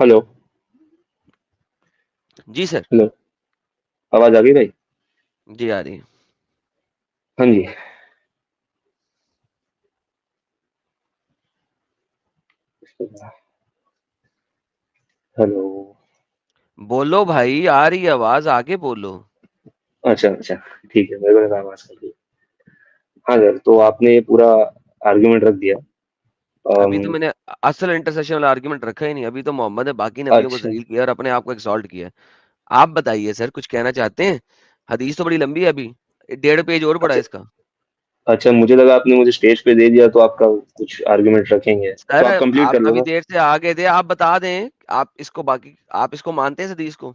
Hello. जी sir. Hello. आवाज आ गई भाई? जी आ रही है। हाँ जी। हेलो। बोलो भाई, आ रही है आवाज, आगे बोलो। अच्छा अच्छा। ठीक है, मेरे को लगा आवाज कर दी। हाँ सर, तो आपने पूरा आर्गुमेंट रख दिया। अभी तो अम, मैंने असल इंटरसेशन वाला आर्गुमेंट रखा ही नहीं। अभी तो मोहम्मद ने बाकी नबियों को अच्छा जलील किया और अपने आप को एक्सॉल्ट किया है। आप बताइए सर, कुछ कहना चाहते हैं? हदीस तो बड़ी लंबी है, अभी 1.5 पेज और पड़ा है अच्छा। इसका। अच्छा, मुझे लगा आपने मुझे स्टेज पे दे दिया तो आपका कुछ आर्गुमेंट रखेंगे, तो सर आप कंप्लीट आप कर लो अभी ना। देर से आ गए थे, आप बता दें। आप इसको मानते हैं इस हदीस को?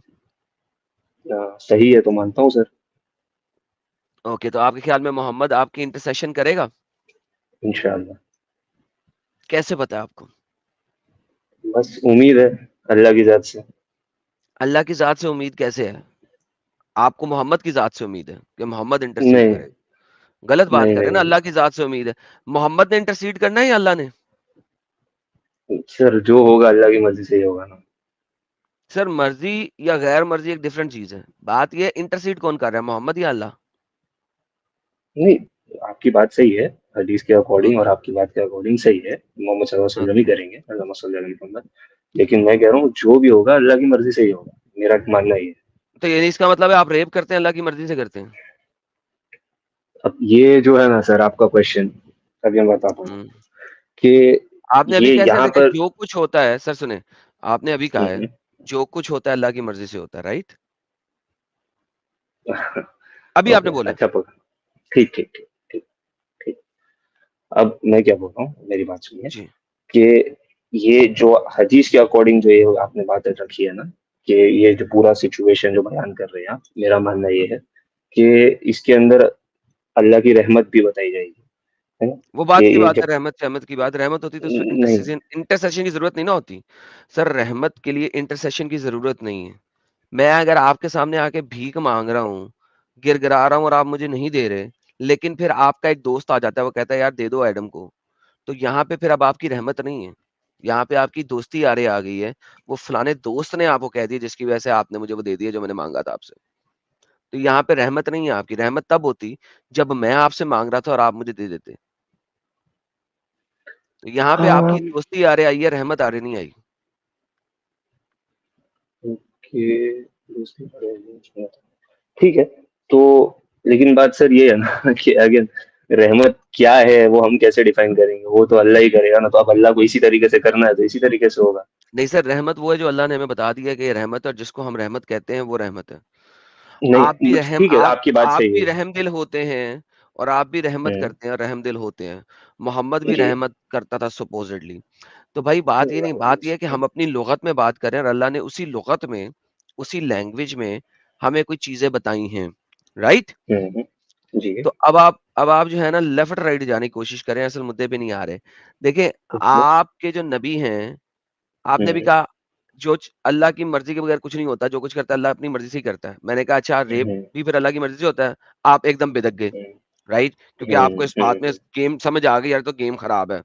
सही है तो मानता हूँ सर। ओके, तो आपके ख्याल में मोहम्मद आपकी इंटरसेशन करेगा? इंशाल्लाह। कैसे पता है आपको? बस उम्मीद है अल्लाह की जात से। अल्लाह की जात से उम्मीद कैसे है? आपको मोहम्मद की जात से उम्मीद है कि मोहम्मद इंटरसीड नहीं करे? गलत बात नहीं कर रहे हैं ना। नहीं। अल्लाह की जात से उम्मीद है। मोहम्मद ने इंटरसीड करना है या अल्लाह ने? सर, जो होगा अल्लाह की मर्जी से ही होगा ना। सर मर्जी या गैर मर्जी एक डिफरेंट चीज है। बात ये इंटरसीड कौन कर रहा है, मोहम्मद या अल्लाह? नहीं, आपकी बात सही है। हदीस के अकॉर्डिंग और ओके। आपकी बात के अकॉर्डिंग सही है, मोहम्मद सल्लल्लाहु अलैहि वसल्लम ही ओके। करेंगे, अल्लाहुम्मा सल्ली अला मुहम्मद। लेकिन मैं कह रहा हूँ जो भी होगा अल्लाह की मर्जी से ही होगा। मेरा मानना ये है। तो ये इसका मतलब है आप रेप करते हैं, अल्लाह की मर्जी से करते हैं? अब ये जो है ना सर, आपका क्वेश्चन, अभी मैं बताता हूँ हम्म। कि आपने अभी ये कैसे यहाँ देखा पर। जो कुछ होता है? सर सुने, आपने अभी कहा है हम्म, जो कुछ होता है अल्लाह की मर्जी से होता है, राइट? अभी आपने ओके, बोला। अच्छा पकड़। ठीक ठीक ठीक ठीक ठीक। अब मैं क्या बोल रहा हूँ, मेरी बात सुनिए। जी। कि ये जो हदीस के अकॉर्डिंग जो ये आपने बात रखी है ना, कि ये जो पूरा सिचुएशन जो बयान कर रहे हैं आप, मेरा मानना ये है कि इसके अंदर अल्लाह की रहमत भी बताई जाएगी, है ना? वो बात कि की ये बात है, जब रहमत सहमत की बात। रहमत होती तो उसमें नहीं। इंटरसेशन इंटरसेशन की जरूरत नहीं ना होती। सर रहमत के लिए इंटरसेशन की जरूरत नहीं है। मैं अगर आपके सामने आके भीख मांग रहा हूँ, गिड़गिड़ा रहा हूँ और आप मुझे नहीं दे रहे, लेकिन फिर आपका एक दोस्त आ जाता है, वो कहता है यार दे दो एडम को, तो यहाँ पे फिर अब आपकी रहमत नहीं है। यहाँ पे आपकी दोस्ती आरे आ गई है। वो फलाने दोस्त ने आपको कह दिया जिसकी वजह से आपने मुझे वो दे दिया जो मैंने मांगा था आपसे। तो यहाँ पे रहमत नहीं है आपकी। रहमत तब होती जब मैं आपसे मांग रहा था और आप मुझे दे देते। तो यहाँ पे हाँ। आपकी दोस्ती आरे आई है, रहमत आरे नहीं आई। ओके, दूसरी बार ठीक है। तो लेकिन बात सर ये है ना कि अगेन, रहमत क्या है वो हम कैसे डिफाइन करेंगे? वो तो अल्लाह ही करेगा ना। तो अब अल्लाह को इसी तरीके से करना है तो इसी तरीके से होगा। नहीं सर, रहमत वो है जो अल्लाह ने हमें बता दिया कि ये रहमत है, और जिसको हम रहमत कहते हैं वो रहमत है। नहीं, ठीक है, आपकी बात आप सही भी है। रहमदिल होते हैं और आप भी रहमत हम्म, करते हैं और रहमदिल होते हैं। मोहम्मद भी जी। रहमत करता था सुपोज़िटली। तो भाई बात ये नहीं, बात ये है कि हम अपनी लुग़त में बात कर रहे हैं और अल्लाह ने उसी लुग़त में, उसी लैंग्वेज में हमें कुछ चीज़ें बताई हैं, राइट? जी। तो अब आप जो है ना लेफ्ट राइट जाने की कोशिश कर रहे हैं, असल मुद्दे पे नहीं आ रहे। देखिए, ओके। आपके जो नबी हैं, आपने भी हम्म, कहा अल्लाह की मर्ज़ी के बगैर कुछ नहीं होता, जो कुछ करता है अल्लाह अपनी मर्ज़ी से ही करता है। मैंने कहा अच्छा रेप हम्म, भी फिर अल्लाह की मर्ज़ी से होता है? आप एकदम बिदक गए, हम्म, राइट? क्योंकि आपको इस बात में हम्म। गेम समझ आ गई यार, तो गेम खराब है।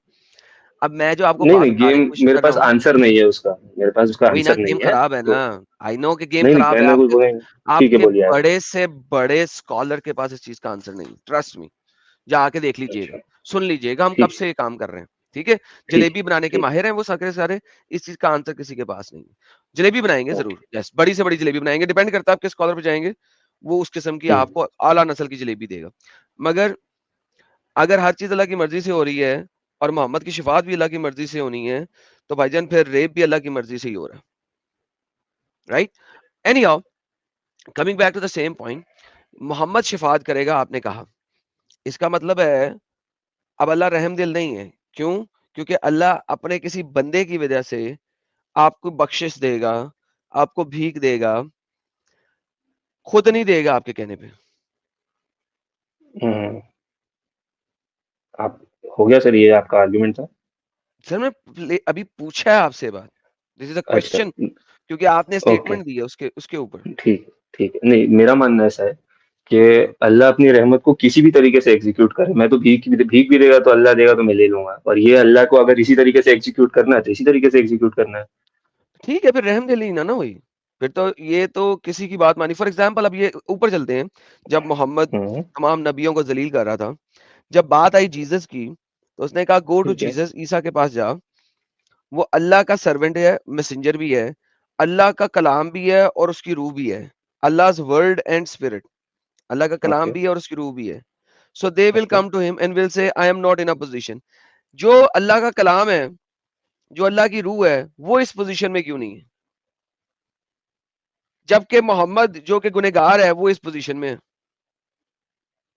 अब मैं जो आपको नहीं बात नहीं, बताने की गेम कोशिश मेरे कर रहा पास हूँ, आंसर नहीं है उसका। मेरे पास उसका वही ना, आंसर गेम नहीं है खराब है ना। तो। आई नो कि गेम नहीं नहीं, खराब है। कहने को बोले। ठीक है, आपके बोलिए आप। बड़े से बड़े स्कॉलर के पास इस चीज़ का आंसर नहीं है, ट्रस्ट मी। जाके देख लीजिएगा, अच्छा। सुन लीजिएगा, हम कब ठीक है। से ये काम कर रहे हैं, ठीक है? ठीक जलेबी है। बनाने के ठीक माहिर हैं वो सारे के सारे, इस चीज़ का आंसर किसी के पास नहीं है। जलेबी बनाएँगे है। ज़रूर, ओके। यस, बड़ी से बड़ी जलेबी बनाएँगे, डिपेंड करता है आप किस स्कॉलर पे जाएँगे, वो उस किस्म की हम्म, आपको आला नस्ल की जलेबी देगा। मगर अगर हर चीज़ अल्लाह की मर्ज़ी से हो रही है और मोहम्मद की शिफ़ाअत भी अल्लाह की मर्ज़ी से होनी है, तो भाईजान फिर रेप भी अल्लाह की मर्ज़ी से ही हो रहा है, right? Anyhow, coming back to the same point, Mohammad शिफ़ाअत करेगा आपने कहा। इसका मतलब है अब अल्लाह रहमदिल नहीं है। क्यों? क्योंकि अल्लाह अपने किसी बंदे की वजह से आपको बख्शिश देगा, आपको भीख देगा, खुद नहीं देगा आपके कहने पे। हम्म। आप हो गया सर, ये आपका आर्गुमेंट था? सर मैं अभी पूछा है आपसे बात। दिस इज़ अ अच्छा। क्वेश्चन, क्योंकि आपने ओके। स्टेटमेंट दी है उसके उसके ऊपर। ठीक ठीक है। नहीं, मेरा मानना ऐसा है कि हुँ। अल्लाह अपनी रहमत को किसी भी तरीके से एग्जीक्यूट करे। मैं तो भीख भी देगा तो अल्लाह देगा तो मैं ले लूंगा, और ये अल्लाह को अगर इसी तरीके से एग्जीक्यूट करना है तो इसी तरीके से एग्जीक्यूट करना है। ठीक है, फिर रहम दिल ही ना ना हुई। फिर तो ये तो किसी की बात मानी। फॉर एग्जाम्पल अब ये ऊपर चलते हैं, जब मोहम्मद तमाम नबियों को जलील कर रहा था, जब बात आई जीसस की, तो उसने कहा गो टू ठीक है। जीसस, ईसा के पास जा, वो अल्लाह का सर्वेंट है, मैसेंजर भी है, अल्लाह का कलाम भी है और उसकी रूह भी है। अल्लाह's वर्ड एंड स्पिरिट, अल्लाह का कलाम ओके। भी है और उसकी रूह भी है। So they will okay. Come to him and will say I am not in a position. जो अल्लाह का कलाम है, जो अल्लाह की रूह है, वो इस पोजीशन में क्यों नहीं है? जबकि मोहम्मद जो कि गुनहगार है, वो इस पोजीशन में है।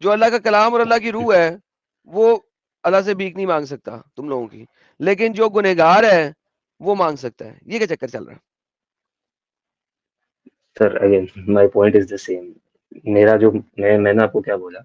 जो अल्लाह का कलाम और अल्लाह की रूह है, वो अल्लाह से भीख नहीं मांग सकता तुम लोगों की, लेकिन जो गुनहगार है वो मांग सकता है। ये क्या चक्कर चल रहा है? Sir again my point is the same. मेरा जो मैंने आपको क्या बोला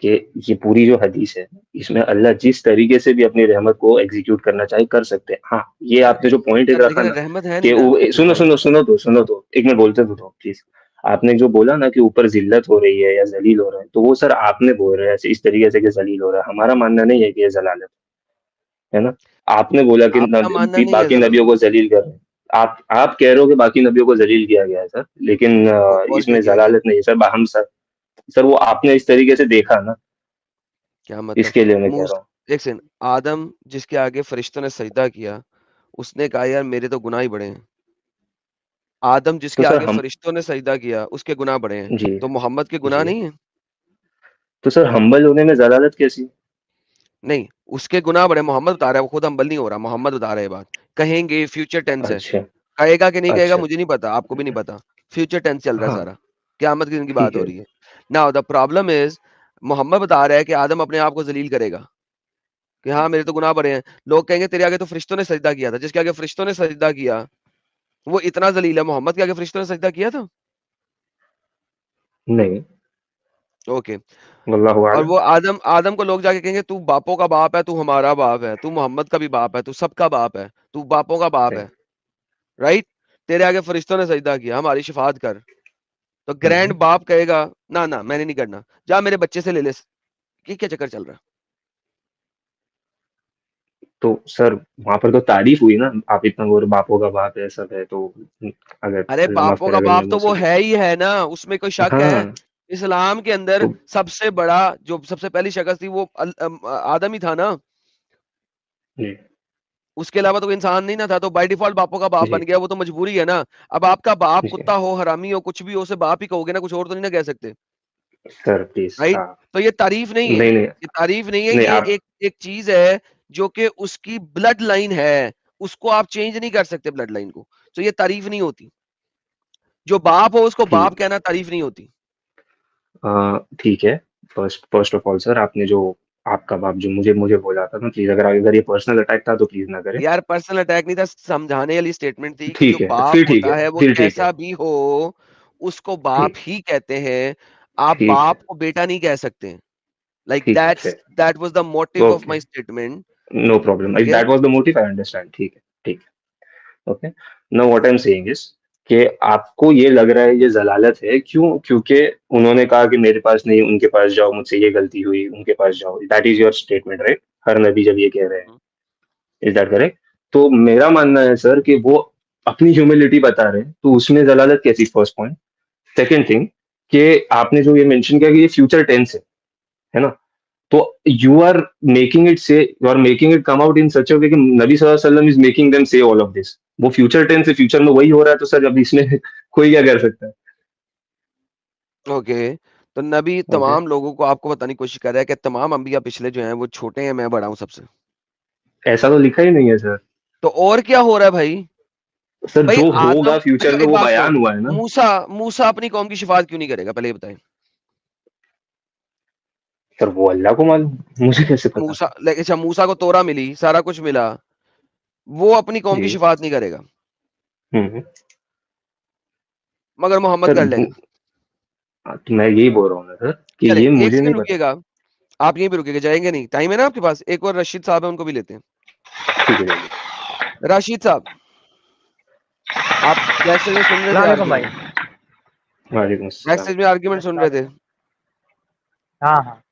कि ये पूरी जो हदीस है, इसमें अल्लाह जिस तरीके से भी अपनी रहमत को एग्जीक्यूट करना चाहे कर सकते हैं। हाँ, ये आपने जो पॉइंट एक यार रखा लेकिन ना रहमत है कि नहीं ना वो अपने सुनो पास। सुनो सुनो तो एक मिनट बोलते तो प्लीज। आपने जो बोला ना कि ऊपर जिल्लत हो रही है या जलील हो रहा है, तो वो सर आपने बोल रहे हैं ऐसे इस तरीके से कि जलील हो रहा है। हमारा मानना नहीं है कि ये जलालत है ना। आपने बोला कि आपका मानना नहीं है बाकी जरा, नबियों को जलील कर रहे हैं। आप कह रहे हो कि बाकी नबियों को जलील किया गया है सर, लेकिन तो और क्या इसमें किया गया? जलालत नहीं है सर। हम सर वो आपने इस तरीके से देखा ना, क्या मतलब? इसके लिए मैं कह मूस रहा हूँ। एक सेकंड, आदम जिसके आगे फरिश्तों ने सजदा किया, उसने कहा यार मेरे तो गुनाह ही बड़े हैं। आदम तो जिसके सर आगे हम फरिश्तों ने सजदा किया, उसके गुनाह बड़े हैं। जी तो मोहम्मद के गुनाह जी, नहीं है? तो सर हम्बल होने में जलालत कैसी? नहीं, उसके गुनाह बड़े। मोहम्मद बता रहा है, वो खुद हम्बल नहीं हो रहा, मोहम्मद बता रहा है ये बात। कहेंगे, फ्यूचर टेंस है। अच्छा। कहेगा कि नहीं कहेगा अच्छा। मुझे नहीं पता, आपको भी नहीं पता। फ्यूचर टेंस चल रहा है हाँ। सारा। क़यामत के दिन की ठीक बात हो है। रही है। Now the problem is, Mohammed बता रहा है कि आदम अपने आप को ज़लील करेगा, कि हाँ, मेरे तो गुनाह बड़े हैं। लोग कहेंगे तेरे आगे तो फरिश्तों ने सजदा किया था। जिसके आगे फरिश्तों ने सजदा किया, वो इतना ज़लील है। मोहम्मद के आगे फरिश्तों ने सजदा किया था? नहीं। ओके। वल्लाहु और आलम। वो आदम आदम को लोग जाके कहेंगे तू बापों का बाप है, तू हमारा बाप है, तू मोहम्मद का भी बाप है, तू सबका बाप है, तू बापों का बाप है। नहीं। राइट? तेरे आगे फरिश्तों ने सजदा किया, हमारी शफाअत कर। तो ग्रैंड हम्म। बाप कहेगा, ना, ना मैंने नहीं करना, जा मेरे बच्चे से ले ले। ये क्या चक्कर चल रहा है? तो सर वहां पर तो तारीफ हुई ना, आप इतना बोल रहे बापों का बाप है सब है तो, अगर अरे अल्लाह माफ बापों करे का अगर मैं बाप तो वो मुझसे। है ही है ना, उसमें कोई शक है? हाँ। इस्लाम के अंदर तो सबसे बड़ा, जो सबसे पहली शख्स थी वो आदम ही था ना। जी उसके अलावा तो कोई इंसान नहीं ना था, तो बाय डिफॉल्ट बापों का बाप बन जी गया, वो तो मजबूरी है ना। अब आपका बाप जी कुत्ता हो, हरामी हो, कुछ भी हो, उसे बाप ही कहोगे ना, कुछ और तो नहीं ना कह सकते। Sir please. राइट? हाँ। तो ये तारीफ नहीं है, नहीं नहीं। ये तारीफ नहीं है, नहीं ये आप एक एक चीज है जो कि उसकी ब्लड लाइन है, उसको आप चेंज नहीं कर सकते ब्लड लाइन को। तो ये तारीफ नहीं होती। जो बाप हो उसको बाप ठीक। कहना तारीफ नहीं होती। ठीक है। First first of all sir, आपने जो आपका बाप जो मुझे मुझे बोला था ना, प्लीज अगर ये पर्सनल अटैक था तो प्लीज ना करें। यार पर्सनल अटैक नहीं था, समझाने वाली स्टेटमेंट थी कि जो ठीक है बाप फिर, ठीक होता है है वो फिर, ठीक है। कैसा भी हो, उसको बाप ठीक। ही कहते हैं। आप ठीक बाप है। को बेटा नहीं कह सकते। लाइक ठीक है दैट्स फिर। That was the motive of okay. My statement. No problem, ठीक है? That was the motive, I understand. ठीक है। ठीक है। Okay. Now what I am saying is कि आपको ये लग रहा है ये जलालत है, क्यों? क्योंकि उन्होंने कहा कि मेरे पास नहीं, उनके पास जाओ, मुझसे ये गलती हुई, उनके पास जाओ। That is your statement right? हर नबी जब ये कह रहे हैं, इज दैट करेक्ट? तो मेरा मानना है सर कि वो अपनी ह्यूमिलिटी बता रहे हैं, तो उसमें जलालत कैसी? First point. सेकंड थिंग कि आपने जो ये मेंशन किया कि ये फ्यूचर टेंस है ना, तो you are making it say, you are making it come out in such a way कि नबी सल्लल्लाहु अलैहि वसल्लम is making them say all of this. वो फ्यूचर टेंस से, फ्यूचर में वही हो रहा है, तो सर अब इसमें कोई क्या कर सकता है? ओके। तो नबी ओके। तमाम लोगों को आपको बताने की कोशिश कर रहा है कि तमाम अंबिया पिछले जो हैं वो छोटे हैं, मैं बड़ा हूँ सबसे। ऐसा तो लिखा ही नहीं है सर। तो और क्या हो रहा है भाई? सर भाई जो आदम, होगा फ्यूचर अच्छा में एक वो बात बताओ, बयान हुआ है ना। मूसा मूसा अपनी कौम की शिफात क्यों नहीं करेगा? पहले ये बताएं। सर वो अल्लाह को मालूम, मुझे कैसे पता? मूसा अच्छा, मूसा को तोरा मिली, सारा कुछ मिला, वो अपनी कौम की जी। शिफात नहीं करेगा, हम्म। मगर मोहम्मद सर कर लेगा। तो मैं यही बोल रहा हूँ ना सर कि चले ये एक मुझे नहीं सेकंड पता। रुकिएगा, आप यहीं पे रुकिएगा, जाएंगे नहीं, टाइम है ना आपके पास? एक और रशीद साहब है, उनको भी लेते हैं। ठीक है चलिए। राशिद साहब, आप बैक स्टेज में सुन रहे थे सलामकुम भाई। आर्ग्यूमेंट? वालेकुम बैक अस्सलाम। स्टेज में आर्ग्यूमेंट सुन रहे थे। अस्सलाम। हाँ हाँ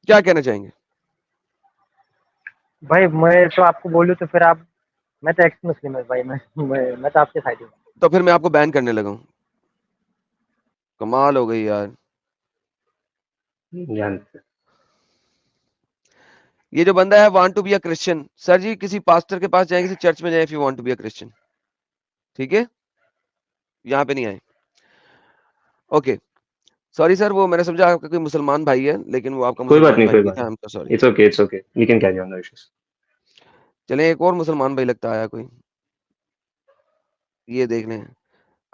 क्या कहना चाहेंगे? भाई, मैं तो आपको बोलूँ तो फिर आप मैं तो एक्स मुस्लिम है भाई, मैं तो आपके साइड हूँ। तो फिर मैं आपको बैन करने लगा हूँ। कमाल हो गई यार। जानते हैं। ये जो बंदा है want to be a Christian, sir ji किसी पास्टर के पास जाए, किसी चर्च में जाए, if you want to be a Christian, ठीक है, यहाँ पे नहीं आए। ओके, सॉरी सर, वो मैंने समझा आपका कोई मुसलमान भाई है, लेकिन वो आपका कोई बात मुसलमान नहीं, भाई कोई नहीं बात था। नहीं। I am so sorry. It's okay, we can carry on, no issues. चले एक और मुसलमान भाई लगता आया कोई, ये देख लें।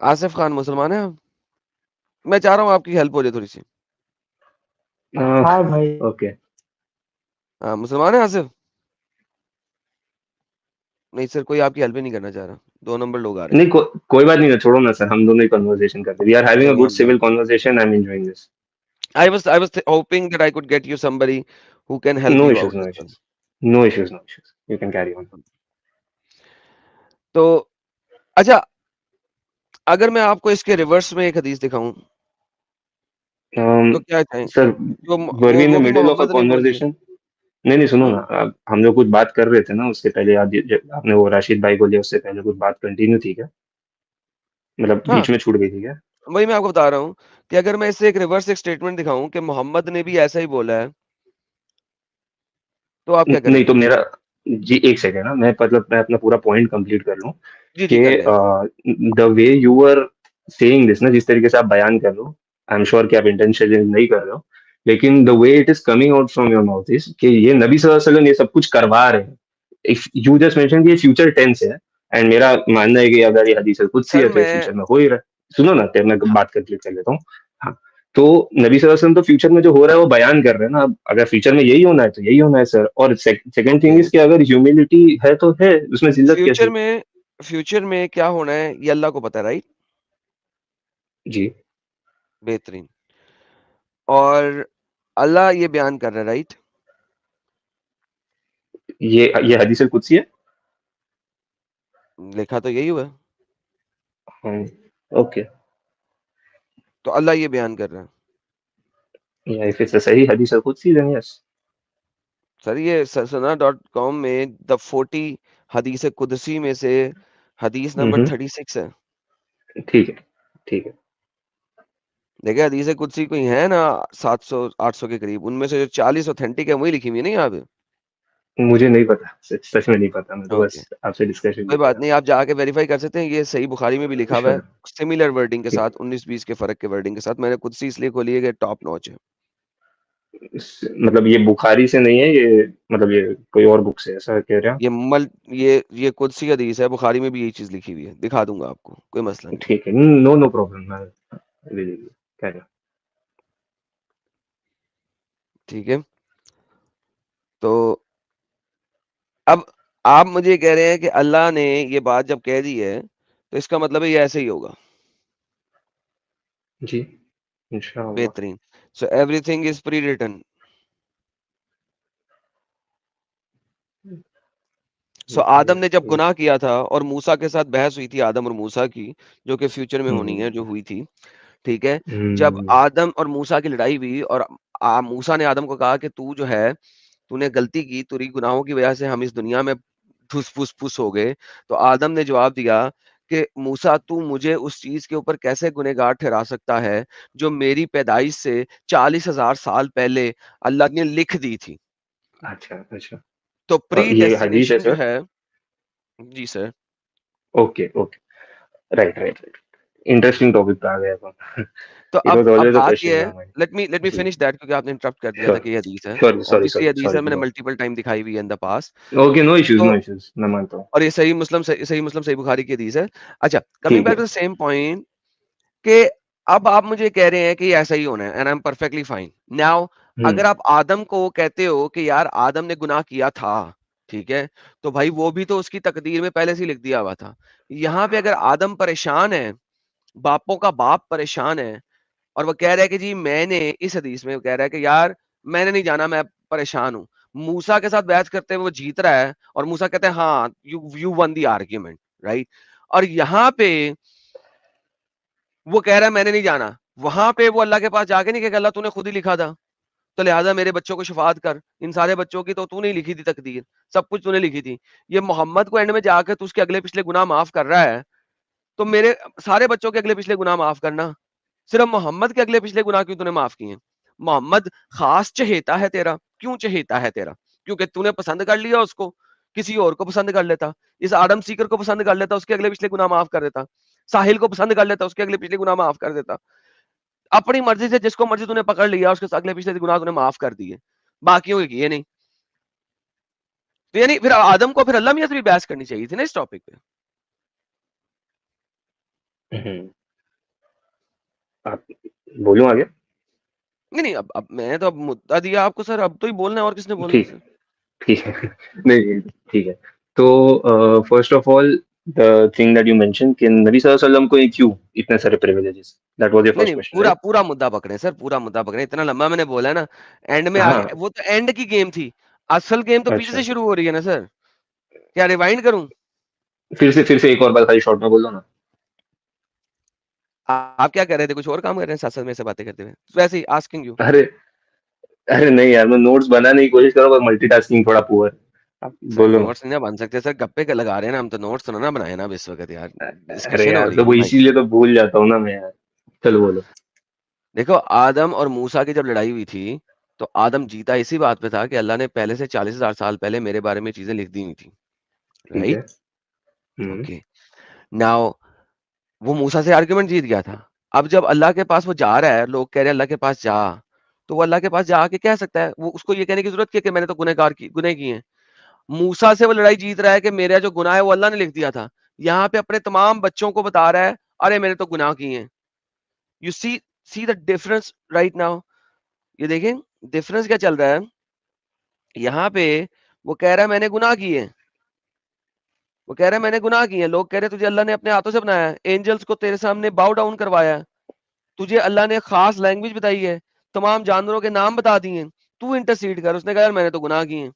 आसिफ खान मुसलमान है आप? मैं चाह रहा हूँ आपकी हेल्प हो जाए थोड़ी सी। हाँ भाई। ओके। हाँ, मुसलमान है आसिफ? नहीं सर, कोई आपकी हेल्प ही नहीं करना चाह रहा। 2 नंबर लोग आ रहे हैं। नहीं, कोई बात नहीं ना, छोड़ो ना सर, हम दोनों ही कन्वर्सेशन करते हैं। वी आर हैविंग अ चलिए गुड हम बात सिविल करते conversation, I am enjoying this. हैं। I was hoping that I could get you somebody who can help no you issues, out no as well. Issues, no issues, no issues, you can carry on. तो अच्छा, अगर मैं आपको इसके reverse में एक हदीस दिखाऊं तो क्या चाहें? सर, जो वर वी इन द वो भी मिडिल ऑफ अ मोहम्मद ने बोली है। कॉन्वर्सेशन? नहीं नहीं, सुनो ना, अब हम लोग कुछ बात कर रहे थे ना उसके पहले, आपने वो राशिद भाई को लिया, उससे पहले कुछ बात कंटिन्यू थी क्या? मतलब हाँ, बीच में छूट गई थी क्या? वही मैं आपको बता रहा हूँ कि अगर मैं इससे एक रिवर्स एक स्टेटमेंट दिखाऊं कि मोहम्मद ने भी ऐसा ही बोला है, तो आप क्या नहीं तो करेंगे? मेरा, जी एक सेकेंड ना, मैं अपना पूरा पॉइंट कंप्लीट कर लूं जी जी, कि कर लें। The way you are saying this ना, जिस तरीके से आप बयान कर रहे हो, आई एम श्योर कि आप इंटेंशनली नहीं कर रहे हो, लेकिन the way it is coming out from your mouth is कि ये नबी सल्लल्लाहु अलैहि वसल्लम ये सब कुछ करवा रहे हैं। इफ यू जस्ट मेंशन कि ये फ्यूचर टेंस है, एंड मेरा मानना है कि अगर ये हदीस खुद सी सर है तो ये मैं फ्यूचर में हो ही रहा है। सुनो ना, फिर मैं हाँ, बात कंप्लीट कर लेता हूँ। हाँ, तो नबी सल्लल्लाहु अलैहि वसल्लम तो फ्यूचर में जो हो रहा है वो बयान कर रहे हैं ना। अब अगर फ्यूचर में यही होना है तो यही होना है सर। और सेकंड ओके। थिंग इज कि अगर ह्यूमिलिटी है तो है, उसमें जिल्लत फ्यूचर कैसी? में फ्यूचर में क्या होना है ये अल्लाह को पता है, राइट? जी, बेहतरीन। और अल्लाह ये बयान कर रहा है, राइट? ये हदीस कुदसी है। लिखा तो यही हुआ है। हाँ, ओके। तो अल्लाह ये बयान कर रहा है। या इफ इट्स सही हदीस कुदसी देन यस। सर ये सना.com में द 40 हदीस कुदसी में से हदीस नंबर 36 है। ठीक है, ठीक है। देखिए हदीस कुदसी कोई है ना 700-800 के करीब, उनमें से जो 40 ऑथेंटिक है वही लिखी हुई है ना यहाँ पे। मुझे नहीं पता, सच में नहीं पता, मैं तो ओके, बस आपसे डिस्कशन कोई कर बात रहा नहीं, आप जाके वेरीफाई कर सकते हैं। ये सही बुखारी में भी लिखा था। हुआ है, श्योर। सिमिलर वर्डिंग के ठीक साथ, 19-20 के फर्क के वर्डिंग के साथ। मैंने कुदसी इसलिए खोली है कि टॉप नॉच है। मतलब ये बुखारी से नहीं है ये, मतलब ये कोई और बुक से, ऐसा कह रहे हैं ये मल ये कुदसी हदीस है, बुखारी में भी यही चीज लिखी हुई है, दिखा दूंगा आपको, कोई मसला आप? नहीं। ठीक है, नो नो प्रॉब्लम, मैं ले लीजिए, कह रहे हैं। ठीक है, तो अब आप मुझे कह रहे हैं कि अल्लाह ने ये बात जब कह दी है तो इसका मतलब है ये ऐसे ही होगा। जी, इंशाअल्लाह। बेहतरीन। So everything is pre written. So Adam ने जब गुनाह किया था और मूसा के साथ बहस हुई थी, आदम और मूसा की, जो कि फ्यूचर में होनी है, जो हुई थी, ठीक है? जब हम्म, आदम और मूसा की लड़ाई हुई और मूसा ने आदम को कहा कि तू जो है, तूने गलती की, तेरी गुनाहों की वजह से हम इस दुनिया में फुस-फुस-फुस हो गए। तो आदम ने जवाब दिया कि मूसा तू मुझे उस चीज़ के ऊपर कैसे गुनहगार ठहरा सकता है, जो मेरी पैदाइश से 40,000 साल पहले अल्लाह ने लिख दी थी। अच्छा अच्छा। तो ये हदीस है प्रीडेस्टिनेशन जो सर? है। जी sir. Okay okay, right right right. Interesting topic पे आ गया तो। तो इट वाज अब ऑलवेज अ बात क्वेश्चन ये इन है, माय माइंड। लेट मी जी, फिनिश दैट, क्योंकि आपने इंटरप्ट कर दिया था श्योर कि ये हदीस है। श्योर, सॉरी ऑब्वियसली सॉरी हदीस है, सॉरी, मैंने गो। मल्टीपल टाइम दिखाई हुई है in the past. Okay, no issues, तो नो इश्यूज, मैं मानता हूँ। और ये सही मुस्लिम सही बुखारी की हदीस है। अच्छा, कमिंग ठीक बैक है। टू द सेम पॉइंट कि अब आप मुझे कह रहे हैं कि ये ऐसा ही होना है, and I am perfectly fine. Now अगर हम्म, आप आदम को कहते हो कि यार आदम ने गुनाह किया था, ठीक है? तो भाई वो भी तो उसकी तकदीर में पहले से ही लिख दिया हुआ था। यहाँ पे अगर आदम परेशान है, बापों का बाप परेशान है, और वो कह रहा है कि जी मैंने, इस हदीस में वो कह रहा है कि यार मैंने नहीं जाना, मैं परेशान हूँ। मूसा के साथ बहस करते हुए वो जीत रहा है और मूसा कहते हैं हाँ you one the argument, right? और यहाँ पे वो कह रहा है मैंने नहीं जाना। वहां पे वो अल्लाह के पास जाके नहीं कहेगा अल्लाह तूने खुद ही लिखा था। तो लिहाजा मेरे बच्चों को शफात कर। इन सारे बच्चों की तो तूने ही लिखी थी तकदीर, सब कुछ तूने लिखी थी। ये मोहम्मद को एंड में जाकर तू उसके अगले पिछले गुनाह माफ कर रहा है, तो मेरे सारे बच्चों के अगले पिछले गुनाह माफ करना। सिर्फ मोहम्मद के अगले पिछले गुनाह क्यों तूने माफ किए? मोहम्मद खास चहेता है तेरा, क्यों चहेता है तेरा? क्योंकि तूने पसंद कर लिया उसको, किसी और को पसंद कर लेता, इस आदम सीकर को पसंद कर लेता, उसके अगले पिछले गुनाह माफ कर देता, साहिल को पसंद कर लेता, उसके अगले पिछले गुनाह माफ कर देता। अपनी मर्जी से जिसको मर्जी तूने पकड़ लिया, उसके अगले पिछले गुनाह तूने माफ कर दिए, बाकियों के किए नहीं। तो यानी फिर आदम को फिर अल्लाह मियां से भी बहस करनी चाहिए थी ना इस टॉपिक पे। आप बोलूं आगे? नहीं नहीं, अब मैं तो अब मुद्दा दिया आपको सर, अब तो ही बोलना है, और किसने बोलना है ठीक सर? ठीक है नहीं ठीक है। तो first of all the thing that you mention कि नबी सल्लल्लाहु अलैहि वसल्लम को ये क्यों इतने सारे प्रिविलेजेस, दैट वाज योर नहीं फर्स्ट नहीं, क्वेश्चन, पूरा राइट? पूरा मुद्दा पकड़े सर, पूरा मुद्दा पकड़े। इतना लंबा मैंने बोला है ना, एंड में आगे हाँ वो तो एंड की गेम थी, असल गेम तो पीछे अच्छा, से शुरू हो रही है ना सर। क्या रिवाइंड करूं? फिर से एक और बार खाली शॉर्ट में बोल दो ना। आप क्या कर रहे थे? कुछ और काम कर रहे हैं साथ साथ मेरे से बातें करते हुए? वैसे ही आस्किंग यू। अरे अरे नहीं यार, मैं नोट्स बनाने की कोशिश करो, पर मल्टीटास्किंग थोड़ा पुअर। आप सर बोलो ना। नोट्स नहीं ना बन सकते सर, गप्पे के लगा रहे हैं ना हम, तो नोट्स तो ना बनाए ना अब इस वक्त यार, अरे डिस्कशन हो यार, रही तो है वो ना भाई। इसीलिए तो भूल जाता हूँ ना मैं यार। चलो बोलो। देखो, आदम और मूसा की जब लड़ाई हुई थी, तो आदम जीता इसी बात पे था कि अल्लाह ने पहले से 40,000 साल पहले मेरे बारे में चीजें लिख दी हुई थी, ठीक है। राइट? हम्म। ओके। नाउ वो मूसा से आर्गुमेंट जीत गया था। अब जब अल्लाह के पास वो जा रहा है, लोग कह रहे हैं अल्लाह के पास जा, तो वो अल्लाह के पास जाके कह सकता है, वो उसको ये कहने की जरूरत क्या है कि मैंने तो गुनह किए हैं। मूसा से वो लड़ाई जीत रहा है कि मेरा जो गुनाह है वो अल्लाह ने लिख दिया था। यहाँ पे अपने तमाम बच्चों को बता रहा है, अरे मैंने तो गुनाह किए हैं। You see the difference right now. ये देखें डिफरेंस क्या चल रहा है यहाँ पे। वो कह रहा है मैंने गुनाह किए हैं, वो कह रहा है मैंने गुनाह किए हैं। लोग कह रहे हैं तुझे अल्लाह ने अपने हाथों से बनाया है, एंजल्स को तेरे सामने बाउ डाउन करवाया है, तुझे अल्लाह ने खास लैंग्वेज बताई है, तमाम जानवरों के नाम बता दिए हैं, तू इंटरसीड कर। उसने कहा यार मैंने तो गुनाह किए हैं।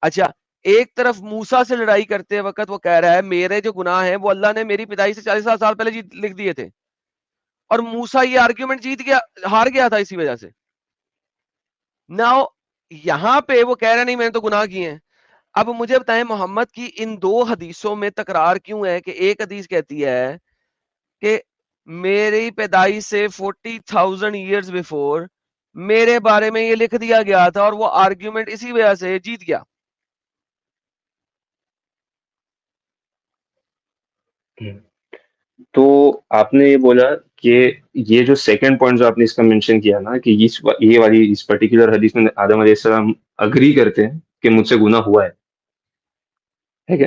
अच्छा, एक तरफ मूसा से लड़ाई करते वक्त वो कह रहा है मेरे जो गुनाह हैं वो अल्लाह ने मेरी पिदाई से 40,000 साल पहले लिख दिए थे, और मूसा ये आर्ग्यूमेंट जीत गया, हार गया था इसी वजह से। नाउ यहाँ पे वो कह रहा है नहीं मैंने तो गुनाह किए हैं। अब मुझे बताएं मोहम्मद की इन दो हदीसों में तकरार क्यों है कि एक हदीस कहती है कि मेरी पैदाइश से 40,000 ईयर्स बिफोर मेरे बारे में ये लिख दिया गया था, और वो आर्ग्यूमेंट इसी वजह से जीत गया। हम्म। तो आपने ये बोला कि ये जो सेकंड पॉइंट जो आपने इसका मेंशन किया ना, कि ये वाली इस पर्टिकुलर हदीस में आदम अलैहिस्सलाम अग्री करते हैं कि मुझसे गुनाह हुआ है क्या?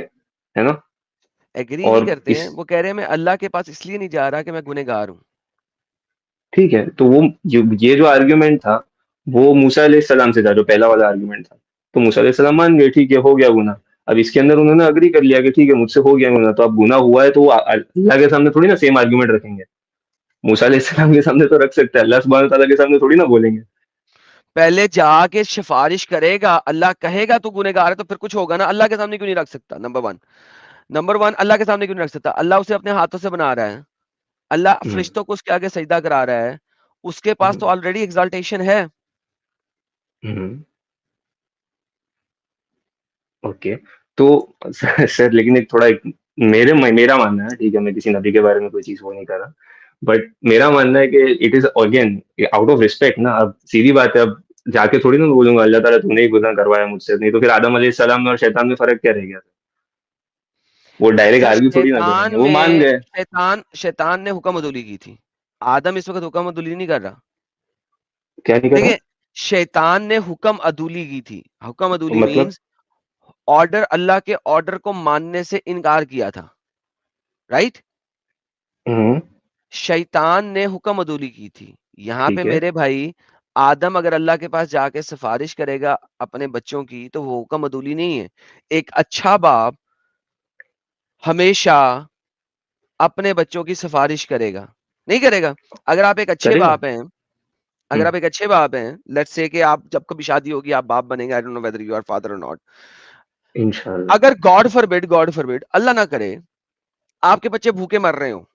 है ना? एग्री नहीं और करते हैं, इस वो कह रहे हैं मैं अल्लाह के पास इसलिए नहीं जा रहा कि मैं गुनहगार हूं। ठीक है, तो वो ये जो आर्ग्यूमेंट था, वो मूसा अलैहिस्सलाम से था, जो पहला वाला आर्ग्यूमेंट था। तो मूसा अलैहिस्सलाम मान गए, ठीक है, हो गया गुनाह। अब इसके अंदर उन्होंने अग्री कर लिया कि ठीक है, मुझसे हो गया गुनाह, तो अब गुनाह हुआ है, तो वो अल्लाह के सामने थोड़ी ना सेम आर्ग्यूमेंट रखेंगे। मूसा अलैहिस्सलाम के सामने तो रख सकते हैं, अल्लाह सुब्हानहू तआला के सामने थोड़ी ना बोलेंगे। पहले जाके सिफारिश करेगा, अल्लाह कहेगा तू गुनहगार है तो फिर कुछ होगा ना। अल्लाह के सामने क्यों नहीं रख सकता? नंबर वन अल्लाह के सामने क्यों नहीं रख सकता? अल्लाह उसे अपने हाथों से बना रहा है, अल्लाह हम्म। फरिश्तों को उसके आगे सजदा करा रहा है, उसके पास तो हम्म। ऑलरेडी एग्जाल्टेशन है। हम्म। ओके। तो सर लेकिन एक थोड़ा मेरा मानना है, ठीक है, मैं किसी नबी के बारे में कोई चीज वो नहीं कर रहा, बट मेरा मानना है कि it is again out of respect ना। अब सीधी बात है, अब जाके थोड़ी ना बोलूंगा अल्लाह ताला तूने ही गुनाह करवाया मुझसे, नहीं तो फिर आदम अलैहिस्सलाम में और शैतान में फर्क क्या रह गया? वो डायरेक्ट सर आर्ग्यू थोड़ी ना करेंगे, वो मान गए। शैतान ने हुक्म अदूली की थी। आदम इस वक्त हुक्म अदूली नहीं कर रहा। क्या नहीं कर रहा? देखिए, शैतान ने हुक्म अदूली की थी। हुक्म अदूली मतलब? मीन्स ऑर्डर, अल्लाह के ऑर्डर को मानने से इनकार किया था, राइट? हम्म। शैतान ने हुक्म अदूली की थी। यहाँ पे ठीक है। मेरे भाई, आदम अगर अल्लाह के पास जाके सिफारिश करेगा अपने बच्चों की, तो वो हुक्म अदूली नहीं है। एक अच्छा बाप हमेशा अपने बच्चों की सिफारिश करेगा, नहीं करेगा? अगर आप एक अच्छे करेगा। बाप हैं, अगर हम्म। आप एक अच्छे बाप हैं, लेट्स से कि आप जब कभी शादी होगी आप बाप बनेंगे, I don't know whether you are father or not. इंशाल्लाह। अगर गॉड फॉरबिड अल्लाह ना करे आपके बच्चे भूखे मर रहे हो,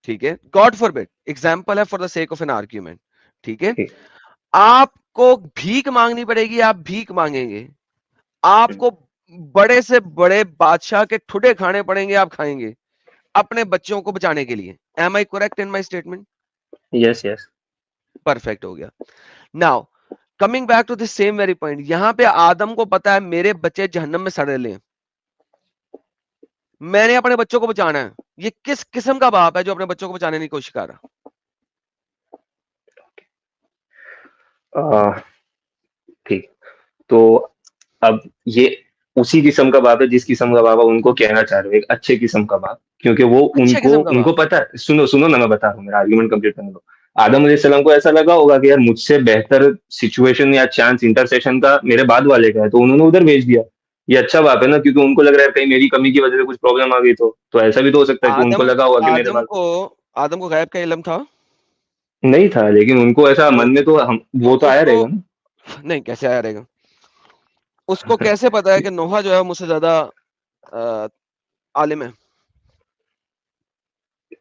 ठीक है, गॉड फॉरबिड, एग्जांपल है for the sake of an argument, ठीक है, ठीक। आपको भीख मांगनी पड़ेगी, आप भीख मांगेंगे। आपको बड़े से बड़े बादशाह के ठुडे खाने पड़ेंगे, आप खाएंगे अपने बच्चों को बचाने के लिए। Am I correct in my statement? Yes yes. Perfect हो गया। Now coming back to this same very point, यहां पे आदम को पता है मेरे बच्चे जहन्नम में सड़े ले, मैंने अपने बच्चों को बचाना है। ये किस किस्म का बाप है जो अपने बच्चों को बचाने की कोशिश कर रहा? ठीक। तो अब ये उसी किस्म का बाप है जिस किस्म का बाप आप उनको कहना चाह रहे हो, एक अच्छे किस्म का बाप, क्योंकि वो अच्छे उनको किस्म का उनको बाप। पता है। सुनो सुनो ना, मैं बता रहा हूँ, मेरा आर्ग्यूमेंट कंप्लीट करने दो। आदम अलैहिस्सलाम को ऐसा लगा होगा कि यार मुझसे बेहतर सिचुएशन या चांस इंटरसेक्शन का मेरे बाद वाले का है, तो उन्होंने उधर भेज दिया। ये अच्छा बाप है ना, क्योंकि उनको लग रहा है कहीं मेरी कमी की वजह से कुछ प्रॉब्लम आ गई, तो ऐसा भी तो हो सकता है कि उनको आदम लगा होगा कि मेरे आदम बाद को आदम को गैब का इल्म था। नहीं था, लेकिन उनको ऐसा तो मन में तो हम तो वो तो आया उसको रहेगा ना। नहीं, कैसे आया रहेगा? उसको कैसे पता है कि नोहा जो है मुझसे ज्यादा आलिम है?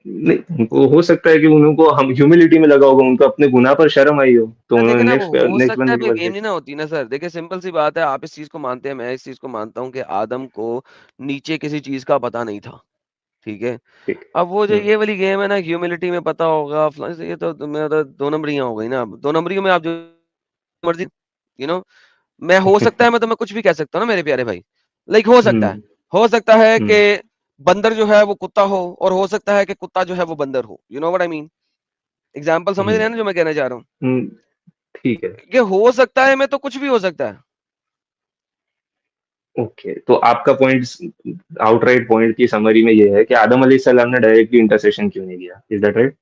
नहीं, उनको हो सकता है कि उनको हम ह्यूमिलिटी में लगा होगा, उनको अपने गुनाह पर शर्म आई हो, तो सर उन्होंने देखिए ना, वो नेक्स्ट हो नेक्स्ट सकता है बंदे भी के पास गेम भेज नहीं ना होती ना सर। देखिए सिंपल सी बात है, आप इस चीज को मानते हैं, मैं इस चीज को मानता हूँ कि आदम को नीचे किसी चीज का पता नहीं था, ठीक है। दिया। ठीक। अब वो जो हम्म। ये वाली गेम है ना, ह्यूमिलिटी में पता होगा ये तो मेरा तो दो नंबरियां हो गई ना। अब दो नंबरियों में आप जो मर्जी, यू नो, मैं हो सकता है मैं तुम्हें कुछ भी कह सकता हूँ ना मेरे प्यारे भाई। लाइक हम्म। हो सकता है कि हम्म। बंदर जो है वो कुत्ता हो, और हो सकता है कि कुत्ता जो है वो बंदर हो। You know what I mean? Example समझ रहे हम्म। हैं ना जो मैं कहना चाह रहा हूँ? हम्म। ठीक है। ये हो सकता है, मैं तो कुछ भी हो सकता है। ओके, तो आपका पॉइंट, आउटराइट पॉइंट की समरी में ये है कि आदम अलैहिस्सलाम ने डायरेक्टली इंटरसेशन क्यों नहीं किया, इज दैट राइट?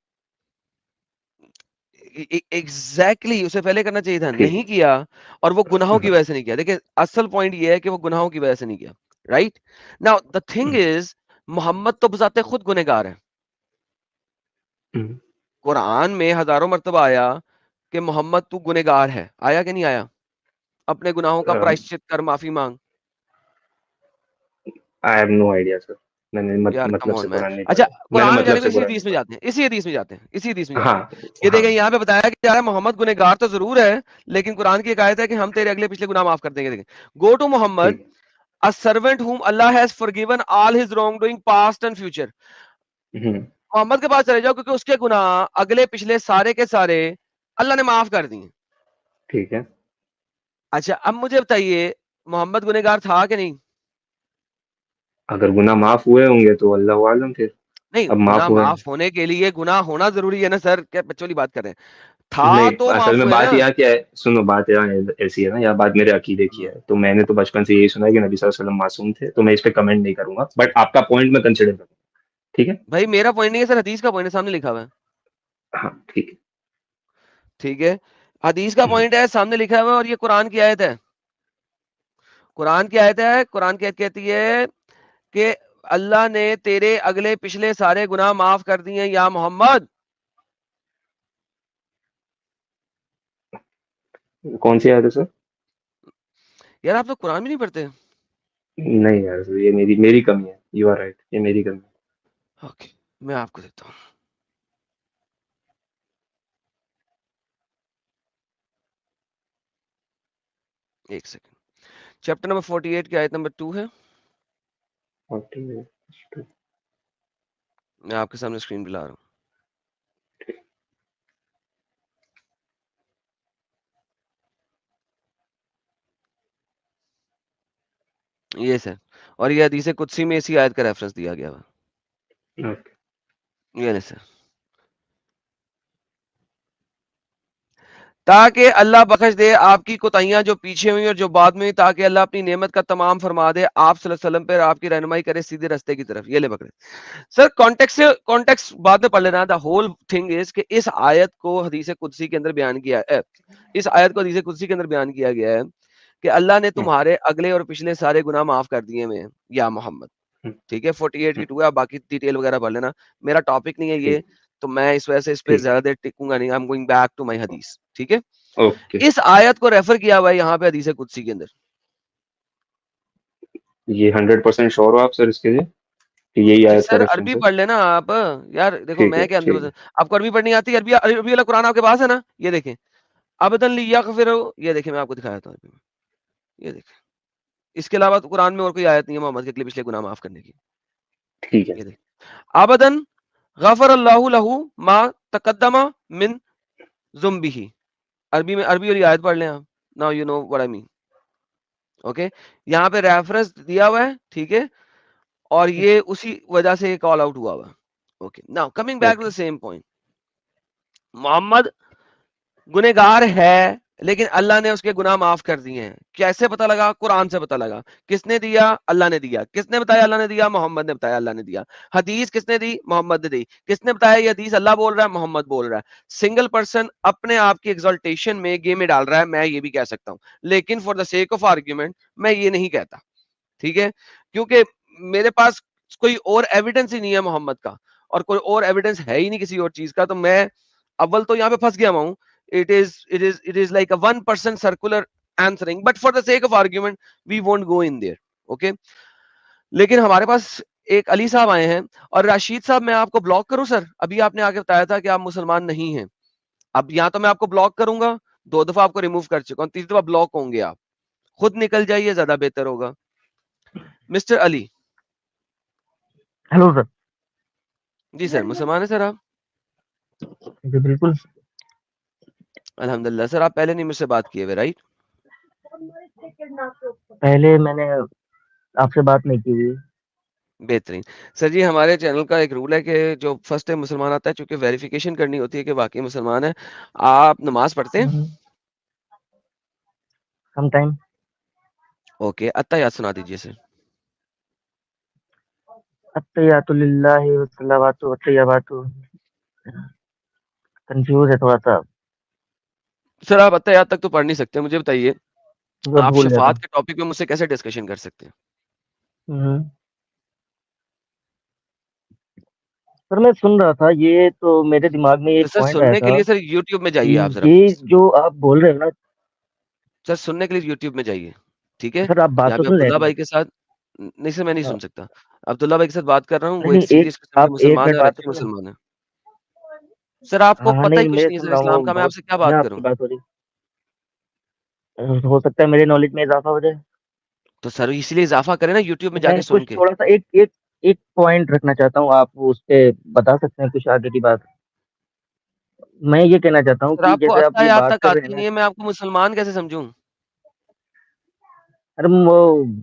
एग्जैक्टली उसे पहले करना चाहिए था, ठीक। नहीं किया। और वो गुनाहों की हाँ। वजह से नहीं किया। देखिए असल पॉइंट ये है कि वो गुनाहों की वजह से नहीं किया। Right now the thing hmm. Is, Mohammed तो बजाते खुद गुनहगार है। हम्म। कुरान में हजारों मर्तबा आया कि मोहम्मद तू गुनहगार है, आया कि नहीं आया? अपने गुनाहों का प्रायश्चित कर, माफी मांग। I have no idea sir. मैंने यार कम मतलब ऑन से मैन। कुरान नहीं अच्छा, पढ़ा। मैंने कुरान में मतलब जाने को से इसी कुरान नहीं हदीस में पढ़ा। जाते हैं, इसी हदीस में जाते हैं, इसी हदीस में जाते हैं। हाँ। ये हाँ। देखें यहाँ पे बताया कि यार मोहम्मद गुनहगार तो जरूर है, लेकिन कुरान की एक आयत है कि हम तेरे अगले पिछले गुनाह माफ कर देंगे। देखें, गो टू मोहम्मद, ठीक। a servant whom Allah has forgiven all his wrongdoing past and future। हम्म। मोहम्मद के पास चले जाओ, क्योंकि उसके गुनाह अगले पिछले सारे के सारे अल्लाह ने माफ कर दिए। ठीक है। अच्छा अब मुझे बताइए, मोहम्मद गुनहगार था कि नहीं? अगर गुनाह माफ हुए होंगे तो अल्लाह आलम फिर। नहीं, अब गुनाह माफ हुए हैं। माफ होने के लिए गुनाह होना जरूरी है ना सर? क्या बच्चों वाली बात कर रहे हैं? था नहीं, तो असल माफ में हुए बात ना। यहाँ क्या है, सुनो, बात यहाँ ऐसी है ना, या बात मेरे अकीदे की है, तो मैंने तो बचपन से यही सुना है कि नबी सल्लल्लाहु अलैहि वसल्लम मासूम थे, तो मैं इस पे कमेंट नहीं करूंगा, बट आपका पॉइंट मैं कंसिडर करूंगा। ठीक है। भाई मेरा पॉइंट नहीं है सर, हदीस का पॉइंट है, सामने लिखा हुआ है। हाँ ठीक ठीक है, हदीस का है। पॉइंट है, सामने लिखा हुआ है, और ये कुरान की आयत है। कुरान की आयत है, कुरान की आयत कहती है कि अल्लाह ने तेरे अगले पिछले सारे गुनाह माफ कर दिए या मोहम्मद। कौन सी आयत है सर? यार आप लोग कुरान भी नहीं पढ़ते? नहीं यार सर, ये मेरी मेरी कमी है, यू आर राइट, ये मेरी कमी है। ओके, मैं आपको देता हूँ, एक सेकंड। चैप्टर नंबर 48 की आयत नंबर 2 है। 42। मैं आपके सामने स्क्रीन पे ला रहा हूँ। ये सर, और ये हदीस कुदसी में इसी आयत का रेफरेंस दिया गया है। ओके। ये नहीं सर, ताकि अल्लाह बख्श दे आपकी कोताहियां जो पीछे हुई और जो बाद में हुई, ताकि अल्लाह अपनी नेमत का तमाम फरमा दे आप सल्लल्लाहु अलैहि वसल्लम पर, आपकी रहनुमाई करे सीधे रास्ते की तरफ। ये ले पकड़े सर, कॉन्टेक्स्ट बाद में पढ़ लेना। द होल थिंग इज कि इस आयत को हदीस कुदसी के अंदर बयान किया है, इस आयत को हदीस कुदसी के अंदर बयान किया गया है कि अल्लाह ने तुम्हारे अगले और पिछले सारे गुनाह माफ कर दिए में या मोहम्मद। ठीक है, 48 की 2 है, आप बाकी डिटेल वगैरह पढ़ लेना। मेरा टॉपिक नहीं है ये, ठीक। तो मैं इस वजह से इस पे ठीक। ज्यादा देर टिकूंगा नहीं। I am going back to my हदीस। ठीक है, ओके। इस आयत को रेफर किया हुआ है यहाँ पे हदीस कुदसी के अंदर। ये 100% श्योर हो आप सर इसके लिए कि यही जी आयत का सर, रेफरेंस अरबी है? पढ़ लेना आप। यार देखो ठीक है। मैं क्या ठीक अंदर, है। आपको अरबी पढ़नी आती है? अरबी अरबी वाला कुरान आपके पास है ना? ये देखें, अबदन लियगफिरहु, ये देखिए मैं आपको दिखाया था अभी, ये देखिए। इसके अलावा तो कुरान में और कोई आयत नहीं है मोहम्मद के लिए पिछले गुनाह माफ करने की। ठीक है। ये देखिए, अबदन गफरल्लाहु लहू मा तकद्दमा मिन ज़ुम्बिही। अरबी वाली आयत पढ़ लें आप। Now you know what I mean. Okay, यहाँ पे रेफरेंस दिया हुआ है, ठीक है, और ये उसी वजह से कॉल आउट हुआ हुआ। Okay, now coming back to the same point, Mohammed गुनहगार है, लेकिन अल्लाह ने उसके गुनाह माफ कर दिए हैं। कैसे पता लगा? कुरान से पता लगा। किसने दिया? अल्लाह ने दिया। किसने बताया? अल्लाह ने दिया। मोहम्मद ने बताया, अल्लाह ने दिया। हदीस किसने दी? मोहम्मद ने दी। किसने बताया ये हदीस अल्लाह बोल रहा है? मोहम्मद बोल रहा है। सिंगल पर्सन अपने आप की एग्जॉल्टेशन में गेम में डाल रहा है, मैं ये भी कह सकता हूं, लेकिन for the sake of argument मैं ये नहीं कहता, ठीक है, क्योंकि मेरे पास कोई और एविडेंस ही नहीं है मोहम्मद का, और कोई और एविडेंस है ही नहीं किसी और चीज का, तो मैं अव्वल तो यहाँ पे फंस गया हूं। It is like a 1% circular answering, but for the sake of argument we won't go in there, okay? लेकिन हमारे पास एक अली साहब आए हैं, और राशिद साहब मैं आपको ब्लॉक करूं सर? अभी आपने आके बताया था कि आप मुसलमान नहीं हैं। अब यहाँ तो मैं आपको ब्लॉक करूंगा, 2 दफा आपको रिमूव कर चुका हूं, 3री दफा ब्लॉक होंगे आप। खुद निकल जाइए, ज्यादा बेहतर होगा। मिस्टर अली। Hello sir. जी सर, मुसलमान है सर आप? जी बिल्कुल। अल्हम्दुलिल्लाह। सर आप पहले नहीं मुझसे बात किए हुए, राइट? पहले मैंने आपसे बात नहीं की हुई। बेहतरीन। सर जी, हमारे चैनल का एक रूल है कि जो फर्स्ट टाइम मुसलमान आता है, चूंकि वेरिफिकेशन करनी होती है कि वाकई मुसलमान है। आप नमाज पढ़ते हैं? समटाइम। ओके, अत्तहियात सुना दीजिए सर। अत्तहियातु लिल्लाहि व सलावातु व तय्यबातु। कंफ्यूज है थोड़ा सा। सर आप अत्तहियात तक तो पढ़ नहीं सकते, मुझे बताइए मैं आप भूल जाता शफाअत हूँ। के टॉपिक पे मुझसे कैसे डिस्कशन कर सकते हैं? सर मैं सुन रहा था, ये तो मेरे दिमाग में तो एक सर पॉइंट आया सुनने के था लिए सर यूट्यूब में कि जाइए आप जरा ये प्लीज। जो आप बोल रहे हो ना। सर सुनने के लिए यूट्यूब में जाइए, ठीक है? सर आप बात यहाँ तो पे सुन रहे अब्दुल्ला थे। भाई के साथ नहीं सर, मैं नहीं हाँ, सुन सकता। अब्दुल्ला भाई के साथ बात कर रहा हूँ, वो नहीं एक नहीं, एक सीरियस किस्म के आप एक मुसलमान है मिनट और बात अच्छे करिए ना। मुसलमान है। सर आपको हाँ हाँ, पता ही नहीं कुछ मैं नहीं है सुन सर रहा इस्लाम हूँ, का, मैं बहुत आपसे क्या बात बढ़िया करूँ? आपकी बात हो रही। हो सकता है मेरे नॉलेज में इजाफा हो जाए। तो सर इसलिए इजाफा करें ना यूट्यूब में तो मैं जाके सुन कुछ के। थोड़ा सा एक एक एक पॉइंट रखना चाहता हूँ, आप उस पे बता सकते हैं कुछ आगे की बात। मैं ये कहना चाहता हूँ सर कि आपको जैसे आप ये अत्तहियात बात तक कर रहे हैं आती ना। नहीं है, मैं आपको मुसलमान कैसे समझूं? अरे वो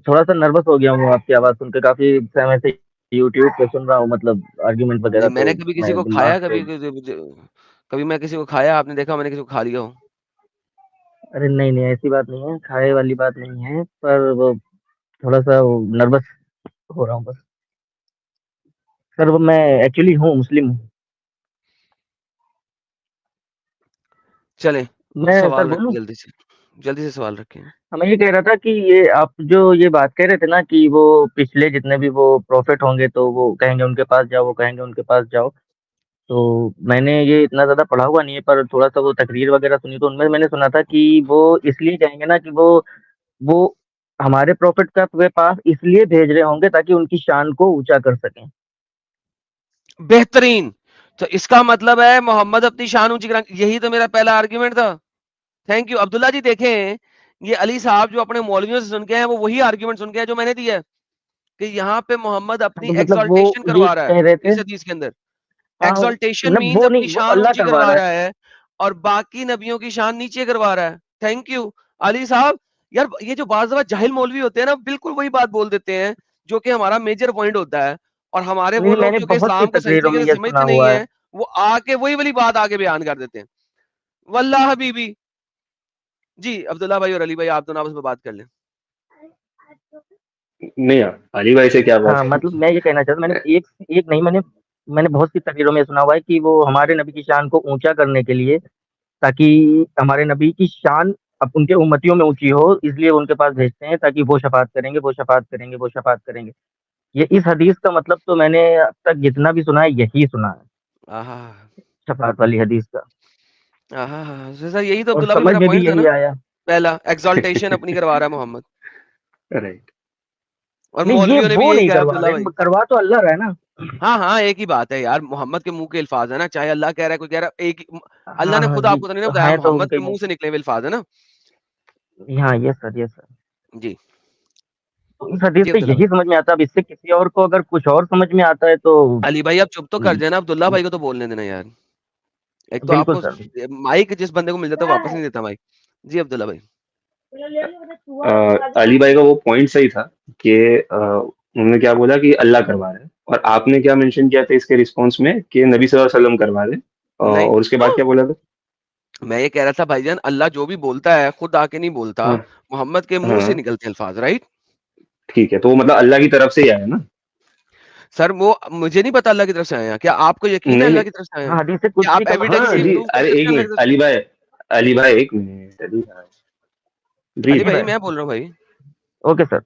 थोड़ा सा नर्वस हो गया हूँ आपकी आवाज़ सुन के, काफ़ी समय से यूट्यूब पे सुन रहा हूँ, मतलब आर्ग्यूमेंट नहीं वगैरह, तो मैंने कभी किसी मैं को दिमाग खाया, से। कभी मैं किसी को खाया, आपने देखा मैंने किसी को खा लिया हो? अरे नहीं नहीं, ऐसी बात नहीं है, खाए वाली बात नहीं है, पर वो थोड़ा सा नर्वस हो रहा हूँ बस। सर वो मैं एक्चुअली हूँ, मुस्लिम हूँ। चलें, मैं सर सवाल रखें बोलूँ। जल्दी से सवाल रखें। हाँ, मैं ये कह रहा था कि ये आप जो ये बात कह रहे थे ना कि वो पिछले जितने भी वो प्रॉफिट होंगे तो वो कहेंगे उनके पास जाओ, वो कहेंगे उनके पास जाओ। तो मैंने ये इतना ज़्यादा पढ़ा हुआ नहीं है, पर थोड़ा सा वो तकरीर वगैरह सुनी, तो उनमें मैंने सुना था कि वो इसलिए कहेंगे ना कि वो हमारे प्रॉफिट का के पास इसलिए भेज रहे होंगे ताकि उनकी शान को ऊंचा कर सकें। बेहतरीन। तो इसका मतलब है मोहम्मद अपनी शान ऊंची करा, यही तो मेरा पहला आर्ग्यूमेंट था। थैंक यू अब्दुल्ला जी। देखें, ये अली साहब जो अपने मौलवियों से सुन के हैं, वो वही आर्ग्यूमेंट सुन के हैं जो मैंने दिया है कि यहाँ पे मोहम्मद हाँ, अपनी तो मतलब वो एक्सॉल्टेशन ये करवा रहा है कह रहे थे। इस हदीस के अंदर। हाँ, एक्सॉल्टेशन मतलब मींस वो अपनी नहीं, वो शान अल्लाह ऊंची करवा करवा रहा है। रहा है, और बाकी नबियों की शान नीचे करवा रहा है। थैंक यू अली साहब। यार ये जो बाज़ दफा जाहिल मौलवी होते हैं ना, बिल्कुल वही बात बोल देते हैं जो कि हमारा मेजर पॉइंट होता है, और हमारे नहीं वो नहीं, लोग मैंने जो कि बहुत सी इस्लाम को सही तकरीरों में तरीके से ये सुना समझते नहीं हुआ है। है, वो आके वही वाली बात आगे बयान कर देते हैं। वल्लाह हबीबी। जी अब्दुल्ला भाई और अली भाई, आप दोनों आपस में बात कर लें। नहीं यार, अली भाई से क्या बात हाँ, है? मतलब मैं ये कहना चाहता, मैंने एक एक नहीं, मैंने मैंने बहुत सी तकरीरों में सुना हुआ है कि वो हमारे नबी की शान को ऊंचा करने के लिए, ताकि हमारे नबी की शान अब उनके उम्मतियों में ऊंची हो, इसलिए वो उनके पास भेजते हैं ताकि वो शफात करेंगे, वो शफात करेंगे, वो शफात करेंगे। ये इस हदीस का मतलब तो मैंने अब तक जितना भी सुना है यही सुना है, आहा शफात वाली हदीस का। आहा। सर यही तो और अब्दुल्ला भाई समझ मेरा में भी पॉइंट था यही ना, आया। पहला एक्सॉल्टेशन अपनी करवा रहा है मोहम्मद, राइट। और नहीं, ये मौलवियों ने भी वो यही नहीं कहा करवा अब्दुल्ला रहे, भाई। करवा तो अल्लाह रहा है ना। हाँ, एक ही बात है यार, मोहम्मद के मुँह के अल्फाज़ है ना, चाहे अल्लाह कह रहा है, कोई कह रहा है, एक ही अल्लाह हाँ, ने हाँ खुद जी, आपको तो नहीं बताया, हैं तो मोहम्मद उनके के मुँह मुँह से निकले हुए अल्फाज़ है ना? हाँ, यस सर, यस सर। जी, तो इस हदीस जी से अब्दुल्ला यही भाई। समझ में आता है, अब इससे किसी और को अगर कुछ और समझ में आता है तो अली भाई आप चुप तो कर जाए ना, अब्दुल्ला भाई को तो बोलने देना यार। एक तो बिल्कुल आपको सर। माइक जिस बंदे को मिल जाता है वापस नहीं देता माइक। जी अब्दुल्ला भाई। अली भाई का वो पॉइंट सही था कि उन्होंने क्या बोला कि अल्लाह करवा रहे हैं, और आपने क्या मेंशन किया था इसके रिस्पॉन्स में कि नबी सल्लल्लाहु अलैहि वसल्लम करवा रहे हैं, नहीं, और उसके बाद क्या बोला था? मैं ये कह रहा था भाईजान, अल्लाह जो भी बोलता है खुद आके नहीं बोलता, हाँ, मोहम्मद के मुँह से हाँ, निकलते हैं अल्फाज़, राइट? ठीक है, तो वो मतलब अल्लाह की तरफ से ही आया ना? सर वो मुझे नहीं पता अल्लाह की तरफ से आए हैं। क्या आपको यकीन है नहीं, अल्लाह नहीं। की तरफ से आए हाँ, हैं? हदीस से क्या कुदसी आप का मतलब एविडेंस हाँ ये से है। जी, प्रूव कर अरे सकते एक हैं अल्लाह की मिनट, तरफ से? अली भाई एक मिनट, अली ब्रीथ। भाई सर, मैं बोल रहा हूँ भाई। Okay sir.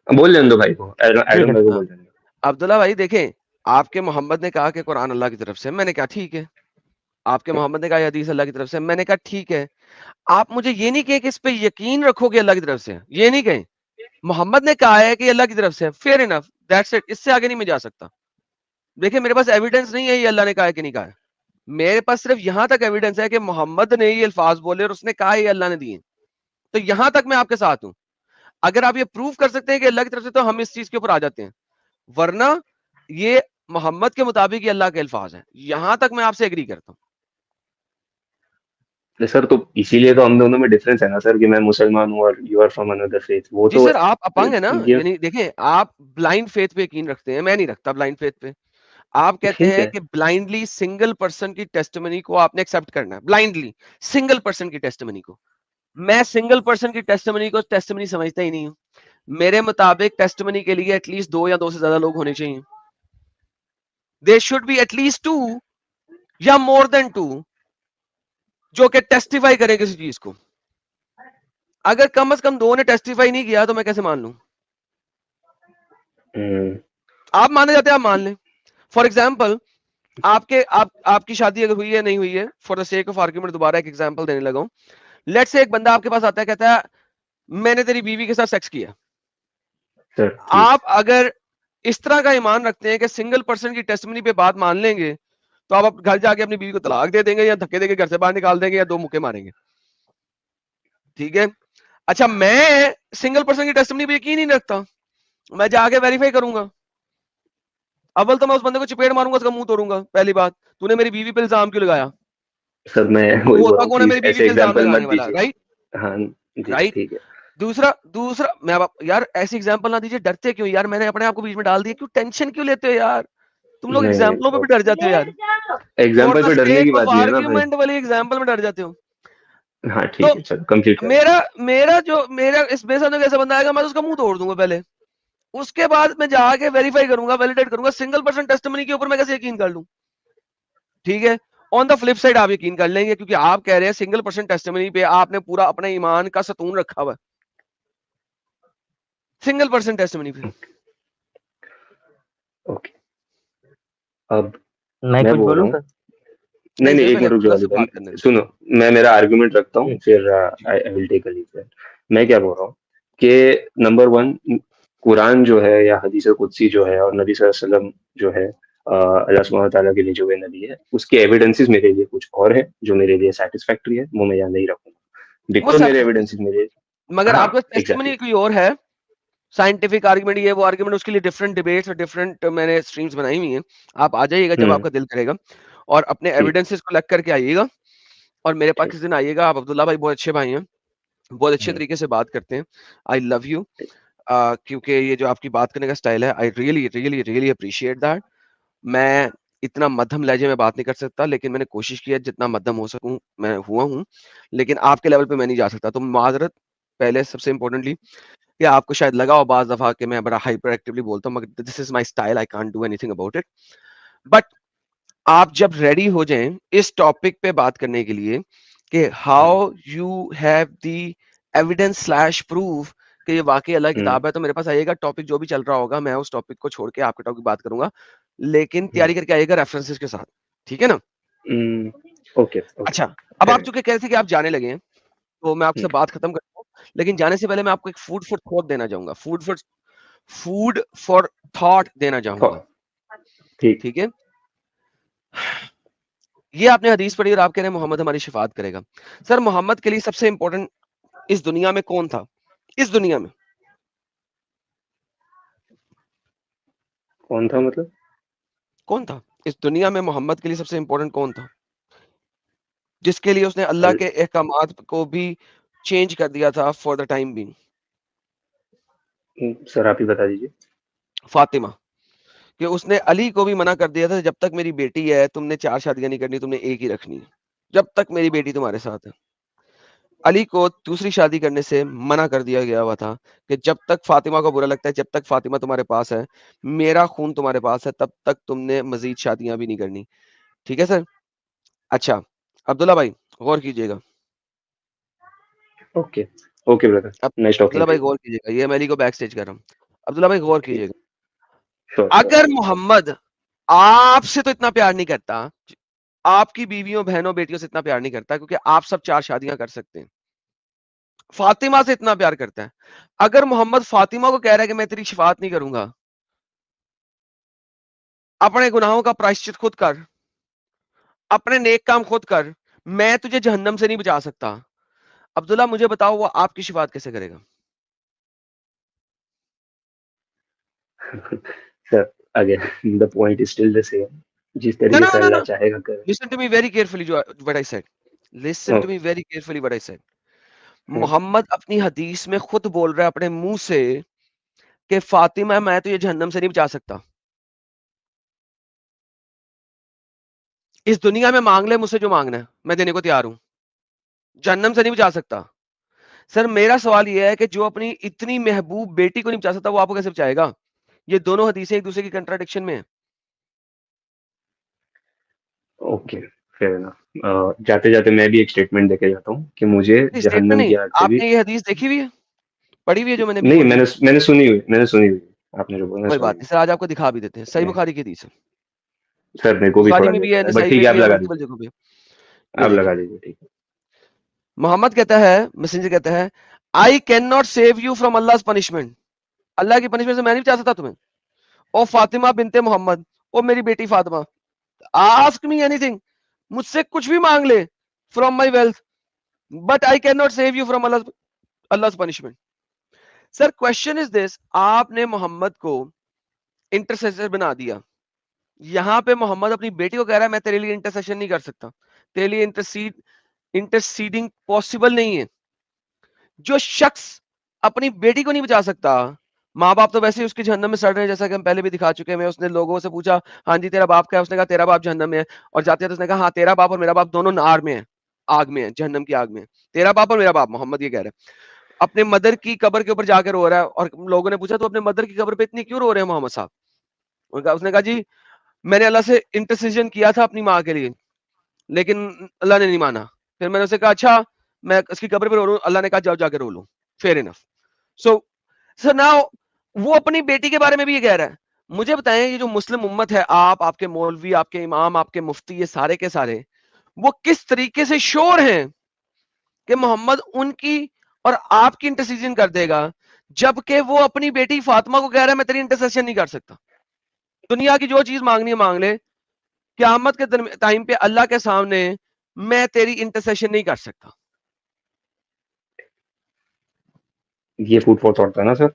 बोल लेने दो भाई को, ठीक एडम है। भाई को हाँ, बोल लेने अब्दुल्ला भाई देखें, आपके मोहम्मद ने कहा कि कुरान अल्लाह की तरफ से है, मैंने कहा ठीक है। आपके मोहम्मद ने कहा ये हदीस अल्लाह की तरफ से है, मैंने कहा ठीक है। आप मुझे ये नहीं कहें कि इस पे यकीन रखो कि अल्लाह की तरफ से है, ये नहीं कहें। मोहम्मद ने कहा है कि अल्लाह की तरफ से है, फेयर इनफ, दैट्स इट, इससे आगे नहीं मैं जा सकता। देखिए मेरे पास एविडेंस नहीं है ये अल्लाह ने कहा है कि नहीं कहा है। मेरे पास सिर्फ यहां तक एविडेंस है कि मोहम्मद ने ये अल्फाज बोले और उसने कहा ये अल्लाह ने दिए। तो यहां तक मैं आपके साथ हूं। अगर आप ये प्रूव कर सकते हैं कि अल्लाह की तरफ से, तो हम इस चीज के ऊपर आ जाते हैं। वरना ये मोहम्मद के मुताबिक ये अल्लाह के अल्फाज हैं, यहां तक मैं आपसे एग्री करता हूं। दो। सर तो इसीलिए तो हम दोनों में डिफरेंस है ना सर, कि मैं मुसलमान हूँ और you are from another faith, वो जी तो सर, आप अपंग है ना, ये यानी देखें आप ब्लाइंड फेथ पे यकीन रखते हैं, मैं नहीं रखता ब्लाइंड फेथ पे। आप कहते ठीक हैं है। कि ब्लाइंडली सिंगल पर्सन की टेस्टिमनी को आपने एक्सेप्ट करना है, ब्लाइंडली सिंगल पर्सन की टेस्टिमनी को। मैं सिंगल पर्सन की टेस्टिमनी को टेस्टिमनी समझता ही नहीं हूं। मेरे मुताबिक टेस्टिमनी के लिए एटलीस्ट 2 या 2 से ज्यादा लोग होने चाहिए। दे शुड बी एटलीस्ट 2 या मोर देन 2 जो कि टेस्टिफाई करें किसी चीज को। अगर कम से कम 2 ने टेस्टिफाई नहीं किया तो मैं कैसे मान लूं? हम्म, आप माने जाते हैं, आप मान लें। फॉर एग्जाम्पल, आपकी शादी अगर हुई है नहीं हुई है, for the sake of argument दोबारा एक एग्जांपल देने लगा हूं। लेट्स से एक बंदा आपके पास आता है, कहता है मैंने तेरी बीवी के साथ सेक्स किया। सर ठीक। आप अगर इस तरह का ईमान रखते हैं कि सिंगल पर्सन की टेस्टिमनी पे बात मान लेंगे, तो आप घर जाके अपनी बीवी को तलाक दे देंगे या धक्के देके घर से बाहर निकाल देंगे या 2 मुक्के मारेंगे। ठीक है। अच्छा, मैं सिंगल पर्सन की टेस्टिमनी पे यकीन ही नहीं रखता, मैं जाके वेरीफाई करूंगा। अव्वल तो मैं उस बंदे को चपेट मारूंगा, उसका मुंह तोड़ूंगा। पहली बात, तूने मेरी बीवी पे इल्जाम क्यों लगाया? सर मैं तू वही बोल रहा होता हूँ, कौन है प्लीज मेरी बीवी ऐसे पे इल्जाम एग्जांपल मत लगाने वाला, दीजिए। राइट? हाँ जी, राइट। ठीक है। दूसरा दूसरा मैं यार ऐसी एग्जांपल ना दीजिए, डरते क्यों यार? मैंने अपने आप को बीच में डाल दिया, क्यों टेंशन क्यों लेते हो यार? तुम लोग नहीं, नहीं, एग्जाम्पलों पे भी डर जाते हो यार। फॉर एग्जाम्पल द पे डरने की सेक ऑफ बात नहीं है ना भाई। आर्ग्यूमेंट वाली एग्जाम्पल में डर जाते हो। हाँ तो ठीक है, चलो कंप्लीट करो। मेरा मेरा इस मेरे सामने कैसा बंदा आएगा, मैं तो उसका मुंह तोड़ दूंगा पहले। उसके बाद मैं जाके वेरीफाई करूंगा, वैलिडेट करूंगा। सिंगल पर्सन टेस्टिमनी के ऊपर मैं कैसे यकीन कर लूं? ठीक है। ऑन द फ्लिप साइड आप यकीन कर लेंगे, क्योंकि आप कह रहे हैं सिंगल पर्सन टेस्टिमनी पे आपने पूरा अपने ईमान का सतून रखा हुआ है, सिंगल पर्सन टेस्टिमनी पे। ओके, अब मैं मैं कुछ बोल रहा बोलूँ हूँ। सर? नहीं, नहीं नहीं, मुझे एक पहले मिनट रुक जाओ अब्दुल्ला अली से बात करने भाई, दें। सुनो। मैं मेरा आर्गुमेंट रखता हूँ, जी, फिर जी I will take a leave. मैं क्या बोल रहा हूँ कि नंबर वन, कुरान जो है या हदीस कुदसी जो है और नबी सल्लल्लाहु अलैहि वसल्लम जो है, अल्लाह सुब्हानहू व तआला के लिए जो वे नबी है, उसके एविडेंसेस मेरे लिए कुछ और है जो मेरे लिए सेटिस्फैक्टरी है, वो मैं यहाँ नहीं रखूंगा वो बिकॉज सब मेरे कुछ है, एविडेंसेस मेरे। मगर हाँ, आपका एग्जैक्टली। टेस्टिमनी कोई और है। साइंटिफिक आर्गुमेंट ये वो आर्गुमेंट, उसके लिए डिफरेंट डिबेट्स और डिफरेंट मैंने स्ट्रीम्स बनाई हुई हैं। आप आ जाइएगा जब हम्म। आपका दिल करेगा, और अपने ठीक, एविडेंसेस को लग करके आइएगा। और मेरे पास ठीक। किसी दिन आइएगा। आप अब्दुल्ला भाई बहुत अच्छे भाई हैं, बहुत अच्छे हम्म, तरीके से बात करते हैं। I love you. ठीक। क्योंकि ये जो आपकी बात करने का स्टाइल है, I really really really appreciate that. मैं इतना मध्यम लहजे में बात नहीं कर सकता, लेकिन मैंने कोशिश की है जितना मध्यम हो सकूं मैं हुआ हूं। लेकिन आपके लेवल पे मैं नहीं जा सकता, तो माजरत पहले सबसे इम्पोर्टेंटली, कि आपको शायद लगा हो बाज़ दफ़ा कि मैं बड़ा हाइपर एक्टिवली बोलता हूँ, मगर this is my style, I can't do anything about it. But आप जब रेडी हो जाएँ इस टॉपिक पे बात करने के लिए कि hmm, how you have the evidence slash proof कि ये वाक़ई अल्लाह की हम्म, किताब है, तो मेरे पास आइएगा। टॉपिक जो भी चल रहा होगा, मैं उस टॉपिक को छोड़ के आपके टॉपिक बात करूँगा। लेकिन हम्म, तैयारी करके आइएगा रेफरेंसेस के साथ, ठीक है ना? हम्म, ओके, ओके। अच्छा, अब आप खैर। चूँकि कह रहे थे कि आप जाने लगे हैं, तो मैं आपसे हम्म, बात खत्म करता हूँ। लेकिन जाने से पहले मैं आपको एक फूड फॉर थॉट देना चाहूँगा। फूड फॉर थॉट देना चाहूँगा। ठीक ठीक है, ये आपने हदीस पढ़ी और आप कह रहे हैं मोहम्मद हमारी शिफात करेगा। सर मोहम्मद के लिए सबसे इंपॉर्टेंट इस दुनिया में कौन था? इस दुनिया में कौन था मतलब? कौन था? इस दुनिया में मोहम्मद के लिए सबसे इंपॉर्टेंट कौन था, जिसके लिए उसने अल्लाह अल- के अहकामात को भी चेंज कर दिया था for the time being? Sir आप ही बता दीजिए। फातिमा। कि उसने अली को भी मना कर दिया था, जब तक मेरी बेटी है तुमने 4 शादियां नहीं करनी, तुमने एक ही रखनी है, जब तक मेरी बेटी तुम्हारे साथ है। अली को दूसरी शादी करने से मना कर दिया गया हुआ था कि जब तक फातिमा को बुरा लगता है, जब तक फातिमा तुम्हारे पास है, मेरा खून तुम्हारे पास है, तब तक तुमने मजीद शादियां भी नहीं करनी। ठीक है सर? अच्छा, अब्दुल्ला भाई गौर कीजिएगा। ओके, ओके ब्रदर, अब नाइस अब्दुल्ला टॉकिंग टू भाई यू। गौर कीजिएगा, ये मैं अली को बैक स्टेज कर रहा हूँ। अब्दुल्ला भाई गौर ठीक, कीजिएगा, श्योर श्योर। अगर मोहम्मद आपसे तो इतना प्यार नहीं करता, आपकी बीवियों, बहनों, बेटियों से इतना प्यार नहीं करता, क्योंकि आप सब 4 शादियां कर सकते हैं, फातिमा से इतना प्यार करता है। अगर मोहम्मद फातिमा को कह रहा है कि मैं तेरी शिफात नहीं करूंगा, अपने गुनाहों का प्रायश्चित खुद कर, अपने नेक काम खुद कर, मैं तुझे जहन्नम से नहीं बचा सकता, अब्दुल्ला मुझे बताओ वो आपकी शिफात कैसे करेगा? Sir again the point is still the same, जिस No, तरीके no, से no, अल्लाह no. चाहेगा करे। Listen to me very carefully. What I said. Listen to okay. me very carefully. What I said. Mohammed अपनी हदीस में खुद बोल रहा है अपने मुंह से कि फातिमा मैं तो ये जहन्नम से नहीं बचा सकता। इस दुनिया में मांग ले मुझसे जो मांगना है, मैं देने को तैयार हूं। जहन्नम से नहीं बचा सकता। सर मेरा सवाल ये है कि जो अपनी इतनी महबूब बेटी को नहीं बचा सकता, वो आपको कैसे बचाएगा? ये दोनों हदीसें एक दूसरे की कंट्राडिक्शन में है। Okay, fair enough. जाते जाते मैं भी एक स्टेटमेंट देके जाता हूँ कि मुझे स्टेटमेंट जहन्नम नहीं, की आग से भी। आपने ये हदीस देखी हुई है, पढ़ी हुई है जो मैंने भी नहीं, बोली है? मैंने सुनी हुई। आपने जो बोला, मैं कोई सुनी बात हुई। नहीं सर, आज आपको दिखा भी देते हैं, सही नहीं, बुखारी की हदीस है। सर मेरे को भी बुखारी थोड़ा में लेट भी है, है, बट नसाई ठीक में है, आप भी है, लगा मल्टीपल दीजिए। जगहों पे। ये आप लगा देखिए, दीजिए, ठीक है। मोहम्मद कहता है, मैसेंजर कहता है, I can not save you from Allah punishment. Allah की पनिशमेंट से मैं नहीं बचा सकता तुम्हें। ओ फातिमा बिनते मोहम्मद, ओ मेरी बेटी फातिमा, आस्क मी एनीथिंग, मुझसे कुछ भी मांग ले, from my wealth, but I can not save you from Allah punishment. Sir question is this, आपने मोहम्मद को इंटरसेसर बना दिया। यहां पे मोहम्मद अपनी बेटी को कह रहा है मैं तेरे लिए इंटरसेशन नहीं कर सकता, तेरे लिए इंटरसीडिंग पॉसिबल नहीं है। जो शख्स अपनी बेटी को नहीं बचा सकता, माँ बाप तो वैसे ही उसके जहन्नम में सड़ रहे हैं, जैसा कि हम पहले भी दिखा चुके हैं। उसने लोगों से पूछा, हाँ जी तेरा बाप क्या है? उसने कहा तेरा बाप जहन्नम में है। और जाते जाते उसने कहा हाँ तेरा बाप और मेरा बाप दोनों नार में है, आग में है, जहन्नम की आग में है। तेरा बाप और मेरा बाप, मोहम्मद ये कह रहा है। अपने मदर की कब्र के ऊपर जाकर रो रहा है, और लोगों ने पूछा तो अपने मदर की कब्र पे इतनी क्यों रो रहे हैं मोहम्मद साहब? उसने कहा जी मैंने अल्लाह से इंटरसीजन किया था अपनी माँ के लिए, लेकिन अल्लाह ने नहीं माना। फिर मैंने उसे कहा अच्छा मैं उसकी कब्र पे रो लूं, अल्लाह ने कहा जाओ जाके रो लो। Fair enough. So so now वो अपनी बेटी के बारे में भी ये कह रहा है। मुझे बताएं, ये जो मुस्लिम उम्मत है, आप, आपके मौलवी, आपके इमाम, आपके मुफ्ती, ये सारे के सारे, वो किस तरीके से श्योर हैं कि मोहम्मद उनकी और आपकी इंटरसीजन कर देगा, जबकि वो अपनी बेटी फातिमा को कह रहा है मैं तेरी इंटरसेशन नहीं कर सकता। दुनिया की जो चीज मांगनी है मांग ले, क़यामत के टाइम पे अल्लाह के सामने मैं तेरी इंटरसेशन नहीं कर सकता। ये फूड फॉर थॉट था ना सर?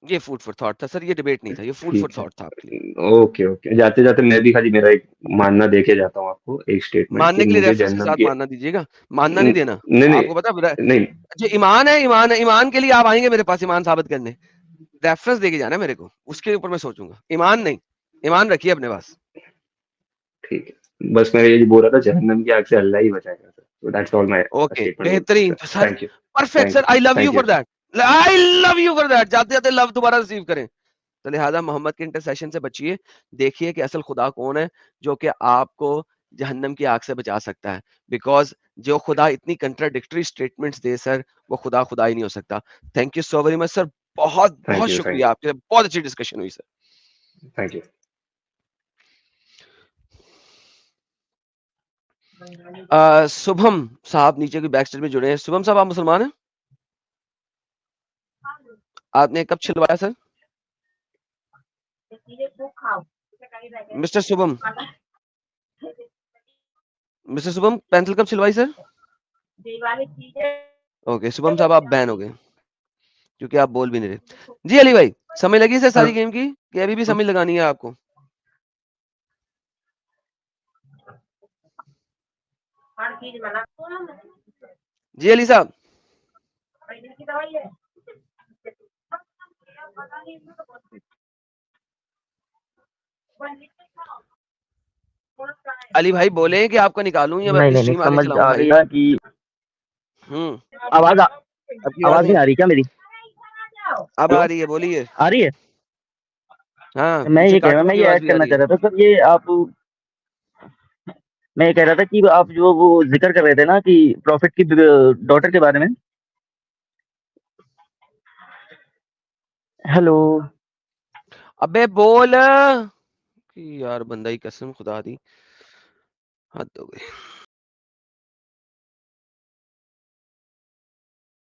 ये फूड फॉर थॉट था सर, ये डिबेट नहीं था, ये फूड फॉर ठीक है। थॉट था आपके लिए। ओके ओके, जाते जाते मैं भी खाली मेरा एक मानना देके जाता हूँ आपको, एक स्टेटमेंट कि मानने के लिए मुझे रेफरेंस के जहन्नम साथ की। मानना दीजिएगा, मानना नहीं देना। नहीं नहीं आपको पता है, नहीं। जो ईमान है, ईमान है, ईमान के लिए आप आएंगे मेरे पास ईमान साबित करने, रेफरेंस देके जाना मेरे को, उसके ऊपर मैं सोचूंगा। ईमान नहीं, ईमान रखिए अपने पास। ठीक है, बस मैं ये बोल रहा था, जहन्नम की आग से अल्लाह ही बचाएगा सर, तो that's all my okay statement would be बेहतरीन, सर। तो sir thank you. Perfect sir, thank you. I love you thank you for sir. That, I love you for that. जाते जाते लव दोबारा रिसीव करें। तो लिहाजा मोहम्मद के इंटरसेशन से बचिए, देखिए कि असल खुदा कौन है जो कि आपको जहन्नम की आग से बचा सकता है। बिकॉज जो खुदा इतनी कंट्राडिक्टरी स्टेटमेंट्स दे सर, वो खुदा खुदा ही नहीं हो सकता। Thank you so very much sir, बहुत थैंक बहुत यू। थैंक शुक्रिया, आपके बहुत अच्छी डिस्कशन हुई sir. You. Thank you. Shubham साहब नीचे की बैक स्टेज में जुड़े हैं। शुभम साहब आप मुसलमान हैं? आपने कब छिलवाया sir? Mister Shubham, mister Shubham pencil कब सिलवाई सर? ओके शुभम साहब आप बैन हो गए क्योंकि आप बोल भी नहीं रहे। जी अली भाई, समय लगी सर सारी गेम की कि अभी भी समय लगानी है आपको? जी अली साहब, अली भाई बोले कि आपका निकालूं या मैं नहीं अपनी नहीं नहीं, स्ट्रीम आगे समझ चलाऊं आ भाई? गया कि आवाज आपकी आवाज आवाज नहीं आ रही क्या मेरी? अब आ रही है, बोलिए। आ रही है? हाँ, मैं पीछे ये कह रहा कार्टून मैं की ये आवाज ऐड भी आ करना रही चाह है। रहा था सर, ये आप मैं ये कह रहा था कि आप जो वो जिक्र कर रहे थे ना कि प्रॉफिट की डॉटर के बारे में। हेलो। अबे बोल कि यार बंदा ही कसम खुदा दी, हद हो गई।